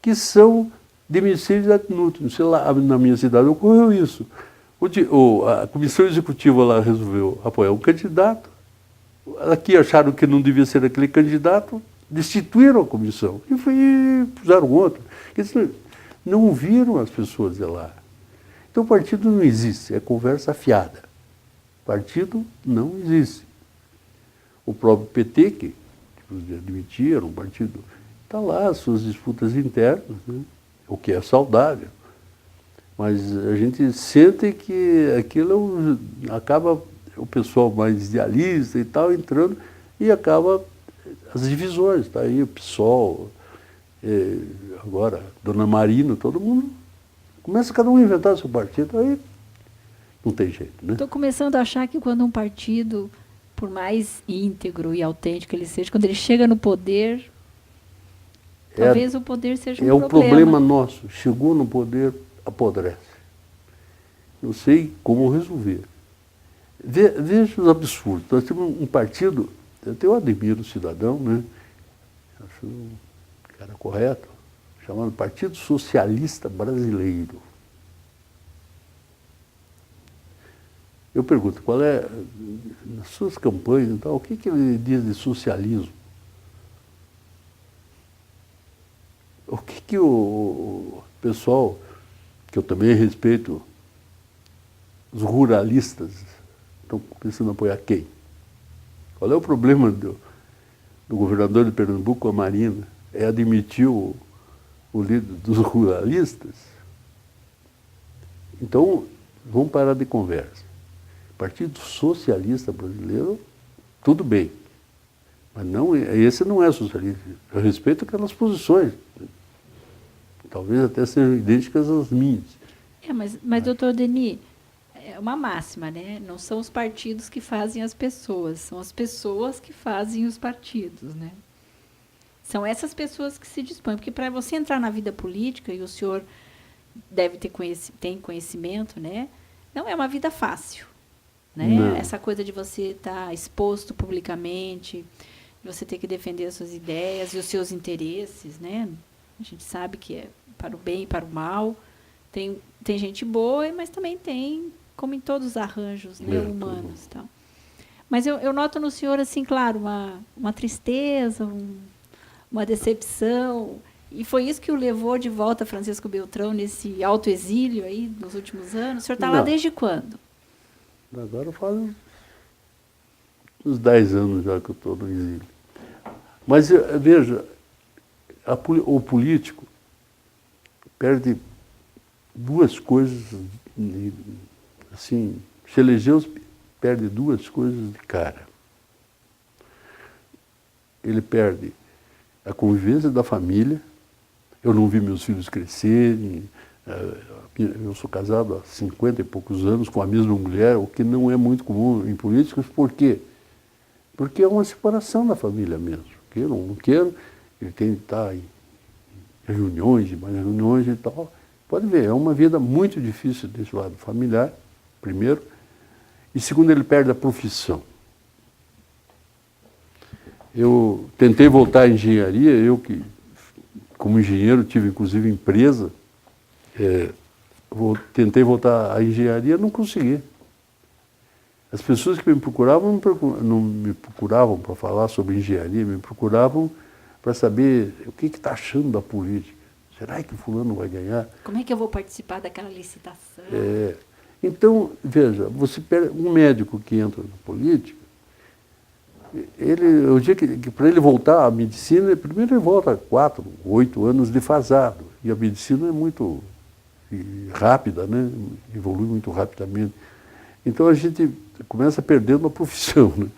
que são demissíveis ad nutum. Sei lá, na minha cidade ocorreu isso. A comissão executiva lá resolveu apoiar um candidato. Aqui acharam que não devia ser aquele candidato, destituíram a comissão e puseram outro. Eles não ouviram as pessoas de lá. Então o partido não existe, é conversa fiada. Partido não existe. O próprio PT, que admitia, era um partido, está lá, as suas disputas internas, né? O que é saudável. Mas a gente sente que aquilo acaba o pessoal mais idealista e tal entrando e acaba as divisões. Está aí o PSOL, agora Dona Marina, todo mundo começa cada um a inventar seu partido, aí não tem jeito, né? Estou começando a achar que quando um partido, por mais íntegro e autêntico ele seja, quando ele chega no poder, talvez o poder seja um problema. É o problema nosso. Chegou no poder, apodrece. Eu sei como resolver. Veja os absurdos. Nós temos um partido, eu admiro o cidadão, né? Acho um cara correto, chamado Partido Socialista Brasileiro. Eu pergunto, qual é, nas suas campanhas e tal, o que ele diz de socialismo? O que o pessoal, que eu também respeito, os ruralistas, estão pensando em apoiar quem? Qual é o problema do governador de Pernambuco, a Marina? É admitir o líder dos ruralistas? Então, vamos parar de conversa. Partido Socialista Brasileiro, tudo bem. Mas esse não é socialista. Eu respeito aquelas posições. Talvez até sejam idênticas às minhas. Mas doutor Denis, é uma máxima, né? Não são os partidos que fazem as pessoas, são as pessoas que fazem os partidos, né? São essas pessoas que se dispõem. Porque para você entrar na vida política, e o senhor deve tem conhecimento, né? Não é uma vida fácil. Né? Essa coisa de você estar exposto publicamente, de você ter que defender as suas ideias e os seus interesses, né? A gente sabe que é para o bem e para o mal. Tem gente boa, mas também tem, como em todos os arranjos, né, humanos. Tal. Mas eu noto no senhor, assim, claro, uma tristeza, uma decepção. E foi isso que o levou de volta a Francisco Beltrão nesse autoexílio aí nos últimos anos? O senhor está lá desde quando? Agora faz uns 10 anos já que eu estou no exílio. Mas, veja, o político perde duas coisas, assim, se elegeu, perde duas coisas de cara. Ele perde a convivência da família. Eu não vi meus filhos crescerem. Eu sou casado há 50 e poucos anos com a mesma mulher, o que não é muito comum em políticos. Por quê? Porque é uma separação da família mesmo. Eu não quero, ele tem que estar em reuniões, mais reuniões e tal. Pode ver, é uma vida muito difícil desse lado familiar, primeiro. E segundo, ele perde a profissão. Eu tentei voltar à engenharia, eu que, como engenheiro, tive inclusive empresa, tentei voltar à engenharia, não consegui. As pessoas que me procuravam não me procuravam para falar sobre engenharia, me procuravam para saber o que está achando da política. Será que fulano vai ganhar? Como é que eu vou participar daquela licitação? Então, veja, você perde um médico que entra na política, o dia que para ele voltar à medicina, primeiro ele volta 4, 8 anos defasado. E a medicina é muito rápida, né? Evolui muito rapidamente. Então a gente começa perdendo a profissão, né?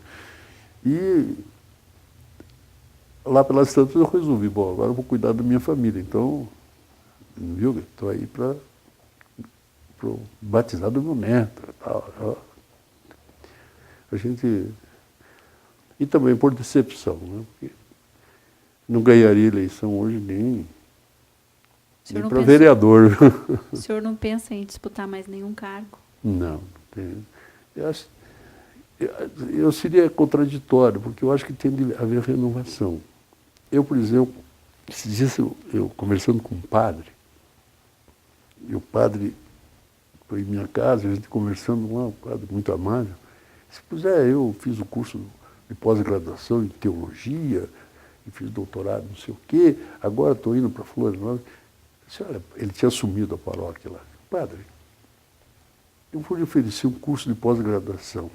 E lá pelas tantas eu resolvi, bom, agora eu vou cuidar da minha família. Então, viu, estou aí para o batizado do meu neto. Tal. A gente... E também por decepção, né? Porque não ganharia eleição hoje nem para vereador. O senhor não pensa em disputar mais nenhum cargo? Não. Eu seria contraditório, porque eu acho que tem de haver renovação. Eu, por exemplo, esses dias eu conversando com um padre, e o padre foi em minha casa, a gente conversando lá, um padre muito amável, disse, pois eu fiz o curso de pós-graduação em teologia, e fiz doutorado não sei o quê, agora estou indo para Florianópolis. Olha, ele tinha assumido a paróquia lá. Padre, eu vou lhe oferecer um curso de pós-graduação.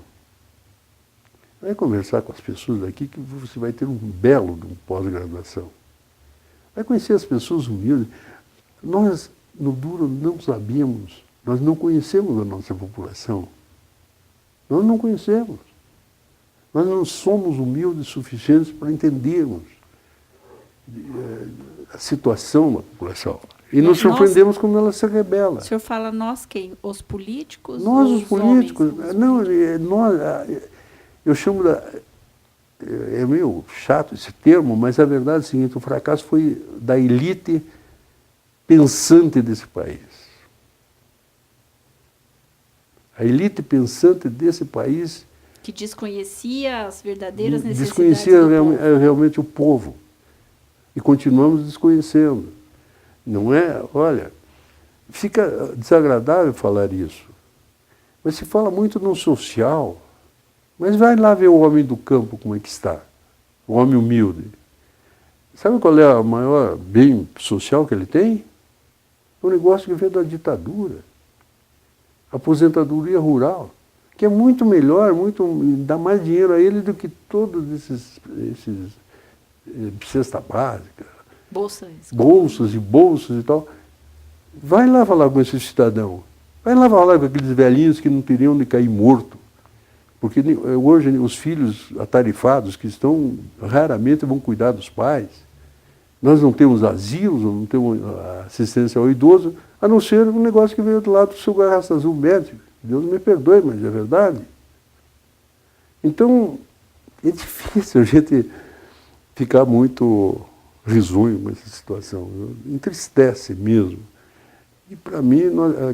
Vai conversar com as pessoas daqui que você vai ter um belo de um pós-graduação. Vai conhecer as pessoas humildes. Nós, no duro, não sabíamos, nós não conhecemos a nossa população. Nós não conhecemos. Nós não somos humildes o suficientes para entendermos a situação da população. E nos surpreendemos quando ela se rebela. O senhor fala nós quem? Os políticos? Nós, os políticos. Não, nós, eu chamo é meio chato esse termo, mas a verdade é o seguinte, o fracasso foi da elite pensante desse país. A elite pensante desse país... Que desconhecia as verdadeiras necessidades desconhecia do povo. Realmente o povo. E continuamos desconhecendo. Não é? Olha, fica desagradável falar isso. Mas se fala muito no social. Mas vai lá ver o homem do campo como é que está. O homem humilde. Sabe qual é o maior bem social que ele tem? É um negócio que veio da ditadura. Aposentadoria rural. Que é muito melhor, dá mais dinheiro a ele do que todos esses cesta básica. Bolsas e tal. Vai lá falar com esse cidadão. Vai lá falar com aqueles velhinhos que não teriam de cair morto. Porque hoje os filhos atarifados que estão, raramente vão cuidar dos pais. Nós não temos asilos, não temos assistência ao idoso, a não ser um negócio que veio do lado do seu garrafa azul médico. Deus me perdoe, mas é verdade. Então, é difícil a gente ficar muito risonho com essa situação. Entristece mesmo. E, para mim,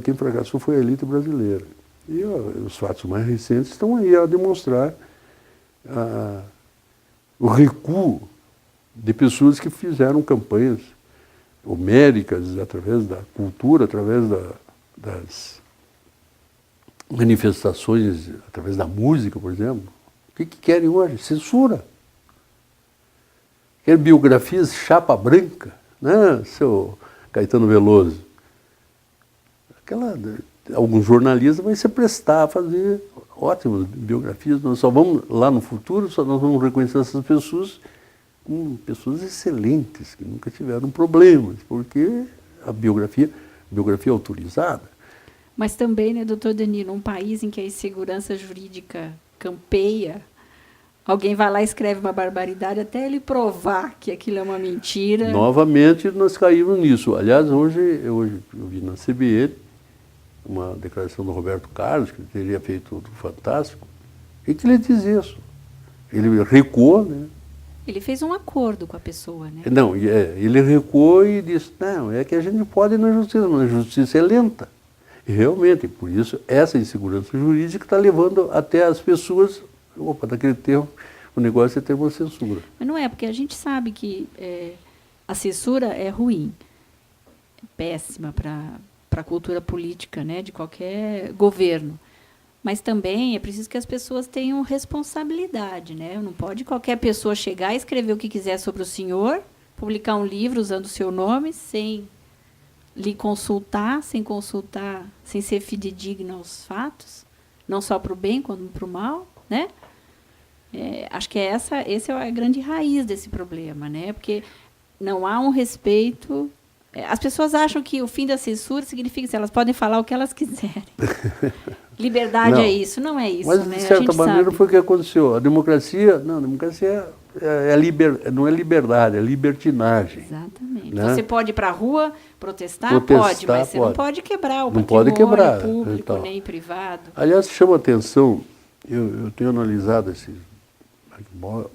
quem fracassou foi a elite brasileira. E os fatos mais recentes estão aí a demonstrar o recuo de pessoas que fizeram campanhas homéricas através da cultura, através das manifestações, através da música, por exemplo. O que querem hoje? Censura. Querem biografias chapa branca, né, seu Caetano Veloso? Alguns jornalistas vão se prestar a fazer ótimas biografias. Nós só vamos, lá no futuro, nós vamos reconhecer essas pessoas como pessoas excelentes, que nunca tiveram problemas, porque a biografia é autorizada. Mas também, né, doutor Denis, num país em que a insegurança jurídica campeia, alguém vai lá e escreve uma barbaridade até ele provar que aquilo é uma mentira. Novamente, nós caímos nisso. Aliás, hoje eu vi na CBN uma declaração do Roberto Carlos, que teria feito do Fantástico, e que ele diz isso. Ele recuou, né? Ele fez um acordo com a pessoa, né? Não, ele recuou e disse, não, é que a gente pode ir na justiça, mas a justiça é lenta. E realmente, por isso, essa insegurança jurídica está levando até as pessoas, naquele tempo, o negócio é ter uma censura. Mas não é, porque a gente sabe que a censura é ruim, é péssima para a cultura política, né, de qualquer governo. Mas também é preciso que as pessoas tenham responsabilidade, né? Não pode qualquer pessoa chegar e escrever o que quiser sobre o senhor, publicar um livro usando o seu nome, sem lhe consultar, sem ser fidedigno aos fatos, não só para o bem, quanto para o mal, né? Acho que esse é a grande raiz desse problema, né? Porque não há um respeito. As pessoas acham que o fim da censura significa que elas podem falar o que elas quiserem. Liberdade Não. é isso, não é isso, Mas, né? de A certa gente maneira, sabe. foi o que aconteceu. A democracia não é liberdade, é libertinagem. Exatamente. Né? Você pode ir para a rua protestar? Protestar, Pode, mas você não pode quebrar o não pode patrimônio quebrar, público, então. nem privado. Aliás, chama atenção, eu tenho analisado esses blogs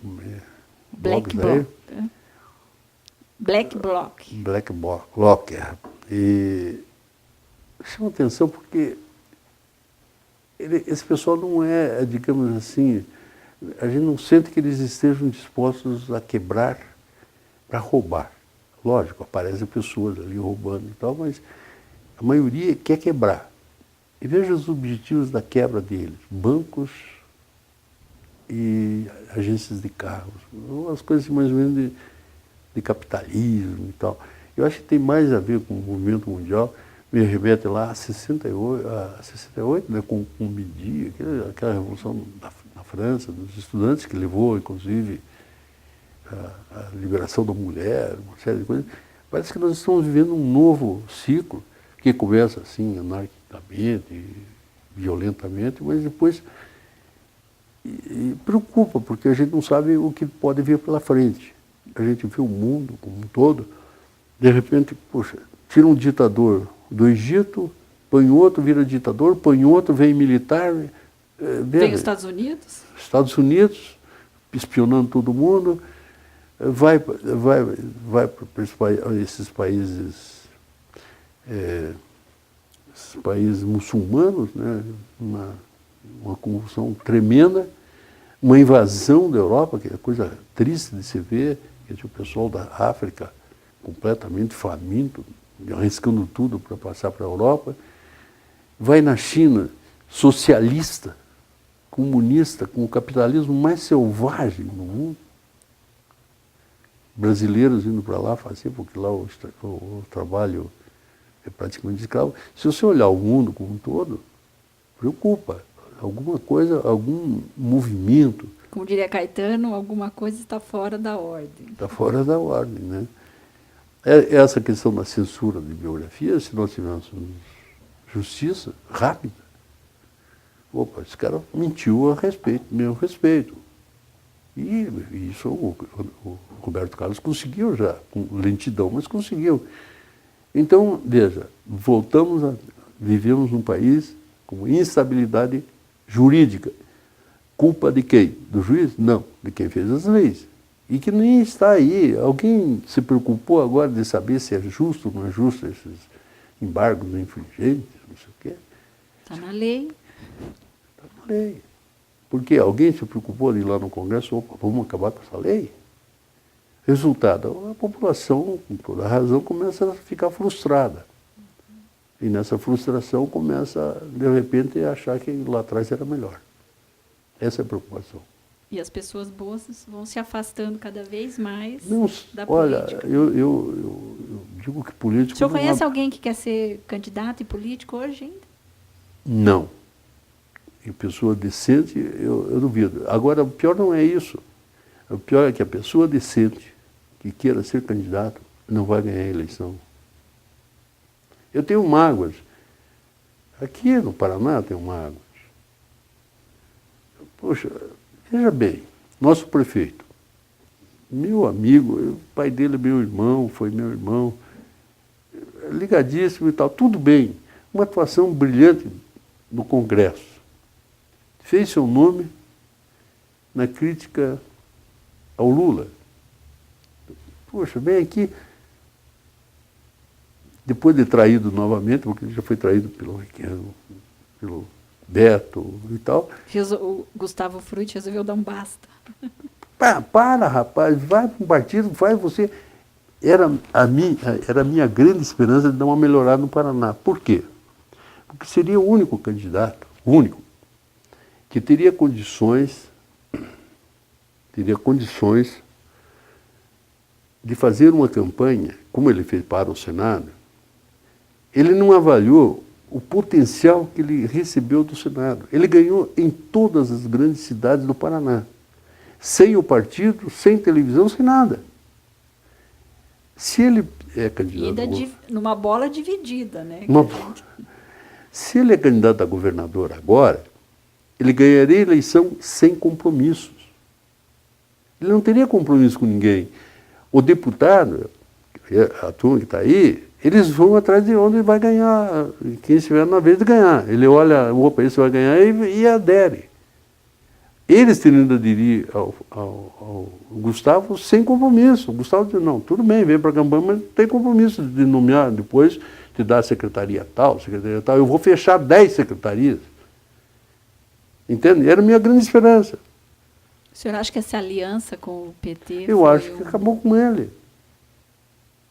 Black aí. Bloc. Black Bloc. Black Bloc. E chama atenção porque esse pessoal não é, digamos assim, a gente não sente que eles estejam dispostos a quebrar para roubar. Lógico, aparecem pessoas ali roubando e tal, mas a maioria quer quebrar. E veja os objetivos da quebra deles: bancos e agências de carros, as coisas mais ou menos de capitalismo e tal. Eu acho que tem mais a ver com o movimento mundial. Me remete lá a 68, né, com o Midi, aquela revolução na França, dos estudantes, que levou, inclusive, a liberação da mulher, uma série de coisas. Parece que nós estamos vivendo um novo ciclo, que começa assim, anarquicamente, violentamente, mas depois preocupa, porque a gente não sabe o que pode vir pela frente. A gente vê o mundo como um todo, de repente, poxa, tira um ditador do Egito, põe outro, vira ditador, põe outro, vem militar. Vem os Estados Unidos? Estados Unidos, espionando todo mundo, vai para esses países muçulmanos, né, uma convulsão tremenda, uma invasão da Europa, que é coisa triste de se ver, que o pessoal da África completamente faminto, arriscando tudo para passar para a Europa. Vai na China, socialista, comunista, com o capitalismo mais selvagem do mundo. Brasileiros indo para lá fazer, porque lá o trabalho é praticamente escravo. Se você olhar o mundo como um todo, preocupa. Alguma coisa, algum movimento. Como diria Caetano, alguma coisa está fora da ordem. Está fora da ordem, né? Essa questão da censura de biografia, se nós tivéssemos justiça rápida, opa, esse cara mentiu a respeito, meu respeito. E isso o Roberto Carlos conseguiu já, com lentidão, mas conseguiu. Então, veja, vivemos num país com instabilidade jurídica. Culpa de quem? Do juiz? Não, de quem fez as leis. E que nem está aí. Alguém se preocupou agora de saber se é justo ou não é justo esses embargos infringentes, não sei o quê? Está na lei. Está na lei. Porque alguém se preocupou de ir lá no Congresso, opa, vamos acabar com essa lei? Resultado, a população, com toda razão, começa a ficar frustrada. E nessa frustração começa, de repente, a achar que lá atrás era melhor. Essa é a preocupação. E as pessoas boas vão se afastando cada vez mais da olha, política. Eu digo que político... O senhor conhece alguém que quer ser candidato e político hoje ainda? Não. E pessoa decente, eu duvido. Agora, o pior não é isso. O pior é que a pessoa decente, que queira ser candidato, não vai ganhar a eleição. Eu tenho mágoas. Aqui no Paraná eu tenho mágoas. Poxa, veja bem, nosso prefeito, meu amigo, o pai dele é meu irmão, foi meu irmão, ligadíssimo e tal, tudo bem. Uma atuação brilhante no Congresso. Fez seu nome na crítica ao Lula. Poxa, vem aqui, depois de traído novamente, porque ele já foi traído pelo Beto e tal. O Gustavo Frutti resolveu dar um basta. Para, rapaz, vai para um partido, vai você. Era a minha grande esperança de dar uma melhorada no Paraná. Por quê? Porque seria o único candidato, que teria condições de fazer uma campanha, como ele fez para o Senado. Ele não avaliou o potencial que ele recebeu do Senado. Ele ganhou em todas as grandes cidades do Paraná. sem o partido, sem televisão, sem nada. Se ele é candidato... E ainda numa bola dividida, né? Se ele é candidato a governador agora, ele ganharia a eleição sem compromissos. Ele não teria compromisso com ninguém. O deputado, a turma que está aí, eles vão atrás de onde vai ganhar, quem estiver na vez de ganhar. Ele olha, opa, esse vai ganhar e adere. Eles teriam de aderir ao Gustavo sem compromisso. O Gustavo diz, não, tudo bem, vem para a campanha, mas tem compromisso de nomear depois, de dar a secretaria tal, eu vou fechar 10 secretarias. Entende? Era a minha grande esperança. O senhor acha que essa aliança com o PT... Eu acho que acabou com ele.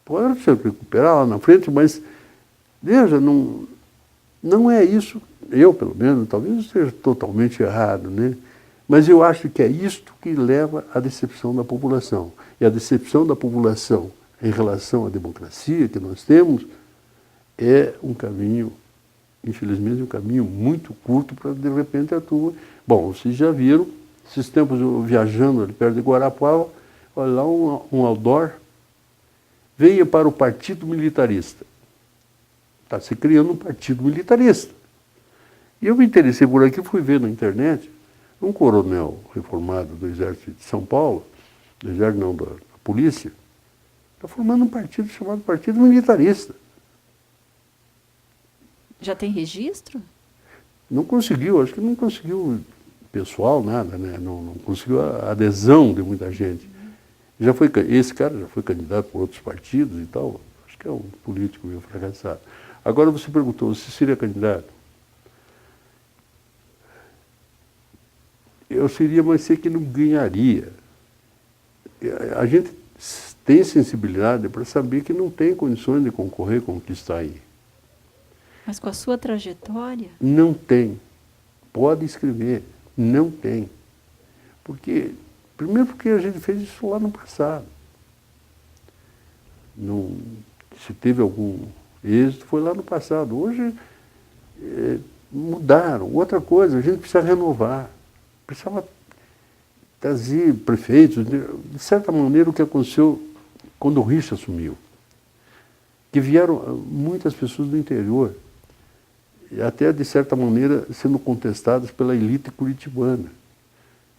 Pode se recuperar lá na frente, mas, veja, não é isso, eu pelo menos, talvez esteja totalmente errado, né? Mas eu acho que é isto que leva à decepção da população. E a decepção da população em relação à democracia que nós temos é um caminho, infelizmente, um caminho muito curto para, de repente, a turma... Bom, vocês já viram, esses tempos eu viajando ali perto de Guarapuava, olha lá um outdoor, venha para o Partido Militarista. Está se criando um partido militarista. E eu me interessei por aqui, fui ver na internet, um coronel reformado do Exército de São Paulo, do Exército não, da Polícia, está formando um partido chamado Partido Militarista. Já tem registro? Não conseguiu, acho que não conseguiu pessoal, nada, né? Não conseguiu a adesão de muita gente. Esse cara já foi candidato por outros partidos e tal, acho que é um político meio fracassado. Agora você perguntou se seria candidato. Eu seria, mas sei que não ganharia. A gente tem sensibilidade para saber que não tem condições de concorrer com o que está aí. Mas com a sua trajetória? Não tem. Pode escrever. Não tem. Primeiro porque a gente fez isso lá no passado. Não, se teve algum êxito, foi lá no passado. Hoje mudaram. Outra coisa, a gente precisa renovar. Precisava trazer prefeitos. De certa maneira, o que aconteceu quando o Richa assumiu. Que vieram muitas pessoas do interior. Até, de certa maneira, sendo contestadas pela elite curitibana.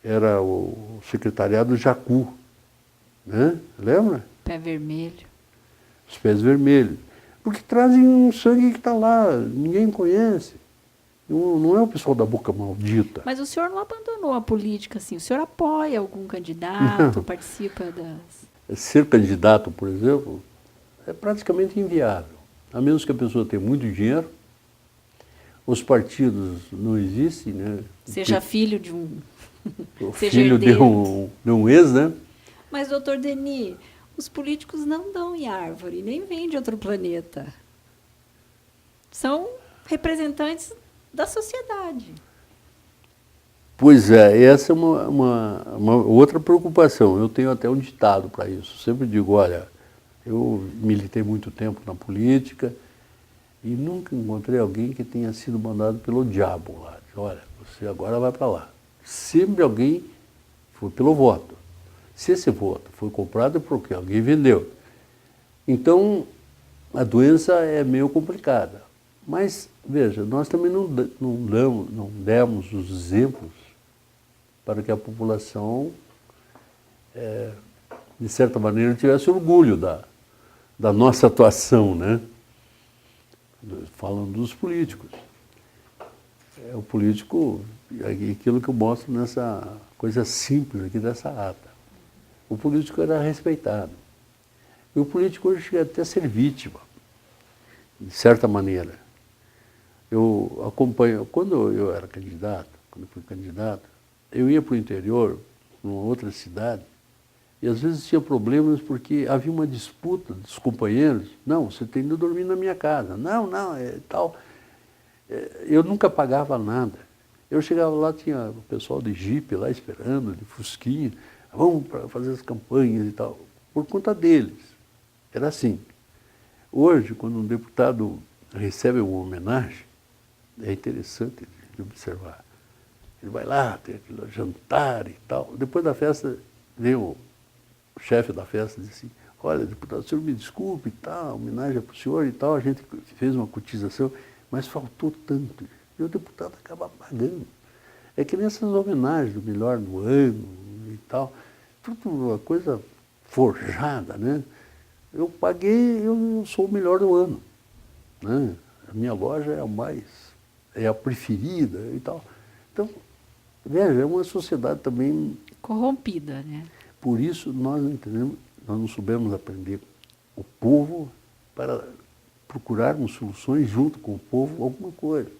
Era o secretariado Jacu, né? Lembra? Pé vermelho. Os pés vermelhos. Porque trazem um sangue que está lá, ninguém conhece. Não é o pessoal da boca maldita. Mas o senhor não abandonou a política assim, o senhor apoia algum candidato, participa das... Ser candidato, por exemplo, é praticamente inviável. A menos que a pessoa tenha muito dinheiro, os partidos não existem, né? Seja filho de um... filho de um ex, né? Mas, doutor Denis, os políticos não dão em árvore, nem vêm de outro planeta. São representantes da sociedade. Pois é, essa é uma outra preocupação. Eu tenho até um ditado para isso. Sempre digo, olha, eu militei muito tempo na política e nunca encontrei alguém que tenha sido mandado pelo diabo lá. Olha, você agora vai para lá. Sempre alguém foi pelo voto. Se esse voto foi comprado é porque alguém vendeu. Então, a doença é meio complicada. Mas, veja, nós também não demos os exemplos para que a população, de certa maneira, tivesse orgulho da nossa atuação, né? Falando dos políticos. O político, aquilo que eu mostro nessa coisa simples aqui dessa ata. O político era respeitado. E o político hoje chega até a ser vítima, de certa maneira. Eu acompanho, quando eu era candidato, quando eu fui candidato, eu ia para o interior, numa outra cidade, e às vezes tinha problemas porque havia uma disputa dos companheiros. Não, você tem de dormir na minha casa. Não, tal. Eu nunca pagava nada. Eu chegava lá, tinha o pessoal de jipe lá esperando, de fusquinha, vamos para fazer as campanhas e tal, por conta deles. Era assim. Hoje, quando um deputado recebe uma homenagem, é interessante de observar. Ele vai lá, tem aquele jantar e tal. Depois da festa, veio o chefe da festa e disse assim, olha, deputado, o senhor me desculpe e tal, homenagem para o senhor e tal, a gente fez uma cotização, mas faltou tanto. E o deputado acaba pagando. É que nessas homenagens do melhor do ano e tal, tudo uma coisa forjada, né? Eu paguei, eu sou o melhor do ano, né? A minha loja é a preferida e tal. Então, veja, é uma sociedade também corrompida, né? Por isso nós não entendemos, nós não soubemos aprender o povo para procurarmos soluções junto com o povo, alguma coisa.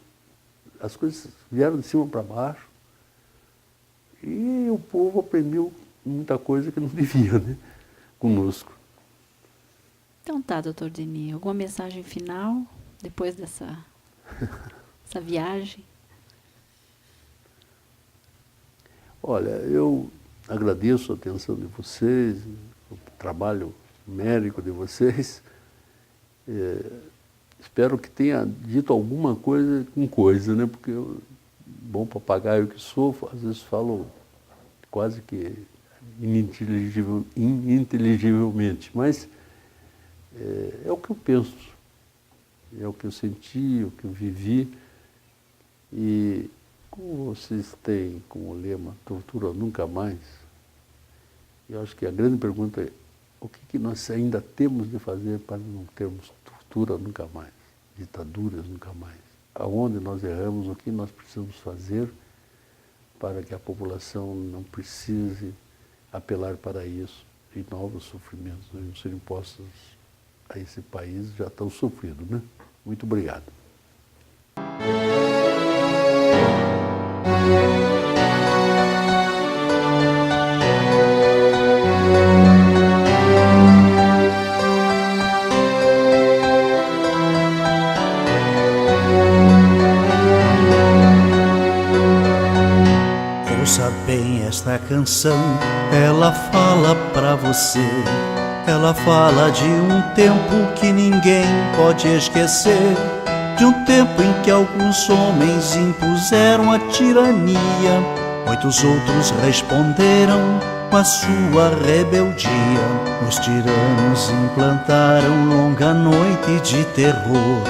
As coisas vieram de cima para baixo e o povo aprendeu muita coisa que não devia, né, conosco. Então tá, doutor Denis, alguma mensagem final depois dessa essa viagem? Olha, eu agradeço a atenção de vocês, o trabalho médico de vocês. Espero que tenha dito alguma coisa com coisa, né? Porque eu, bom papagaio que sou, às vezes falo quase que ininteligivelmente, mas é o que eu penso, é o que eu senti, o que eu vivi. E como vocês têm como lema, tortura nunca mais, eu acho que a grande pergunta é o que nós ainda temos de fazer para não termos tortura nunca mais, ditaduras nunca mais. Aonde nós erramos, o que nós precisamos fazer para que a população não precise apelar para isso e novos sofrimentos não serem impostos a esse país já tão sofrido, né? Muito obrigado. Ouça bem esta canção, ela fala pra você. Ela fala de um tempo que ninguém pode esquecer, de um tempo em que alguns homens impuseram a tirania, muitos outros responderam com a sua rebeldia. Os tiranos implantaram longa noite de terror,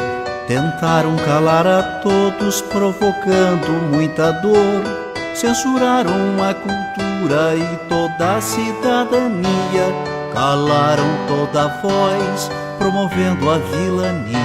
tentaram calar a todos, provocando muita dor. Censuraram a cultura e toda a cidadania, calaram toda a voz, promovendo a vilania.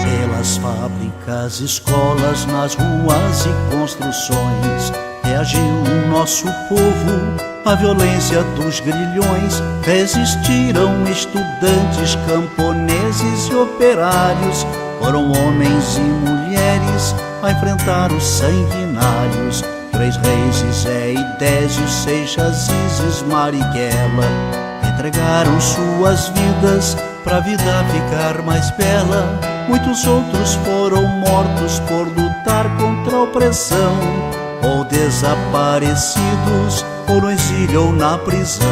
Pelas fábricas, escolas, nas ruas e construções, reagiu o nosso povo à violência dos grilhões. Resistiram estudantes, camponeses e operários, foram homens e mulheres a enfrentar os sanguinários. 3 reis, Zé e Désio, Seixas, Isis, Marighella, entregaram suas vidas pra vida ficar mais bela. Muitos outros foram mortos por lutar contra a opressão, ou desaparecidos, ou no exílio ou na prisão.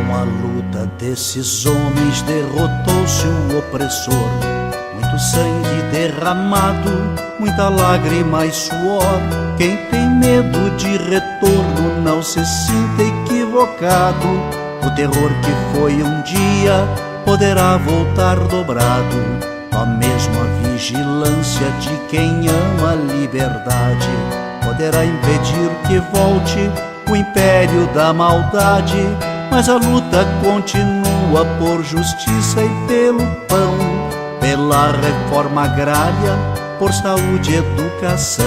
Com a luta desses homens derrotou-se o opressor. Muito sangue derramado, muita lágrima e suor. Quem tem medo de retorno não se sinta equivocado. O terror que foi um dia poderá voltar dobrado, com a mesma vigilância de quem ama a liberdade. Poderá impedir que volte o império da maldade, mas a luta continua por justiça e pelo pão, pela reforma agrária, por saúde e educação.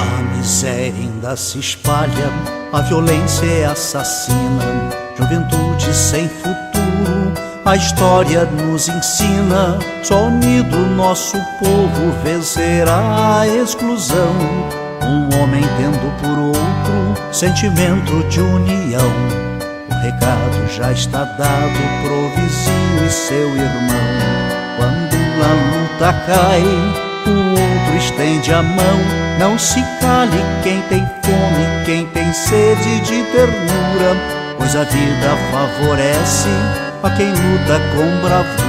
A miséria ainda guerra se espalha, a violência é assassina, juventude sem futuro, a história nos ensina. Só unido nosso povo vencerá a exclusão, um homem tendo por outro sentimento de união. O recado já está dado pro vizinho e seu irmão. Quando a luta cai, o outro estende a mão. Não se cale quem tem fome, quem tem sede de ternura, pois a vida favorece a quem luta com bravura.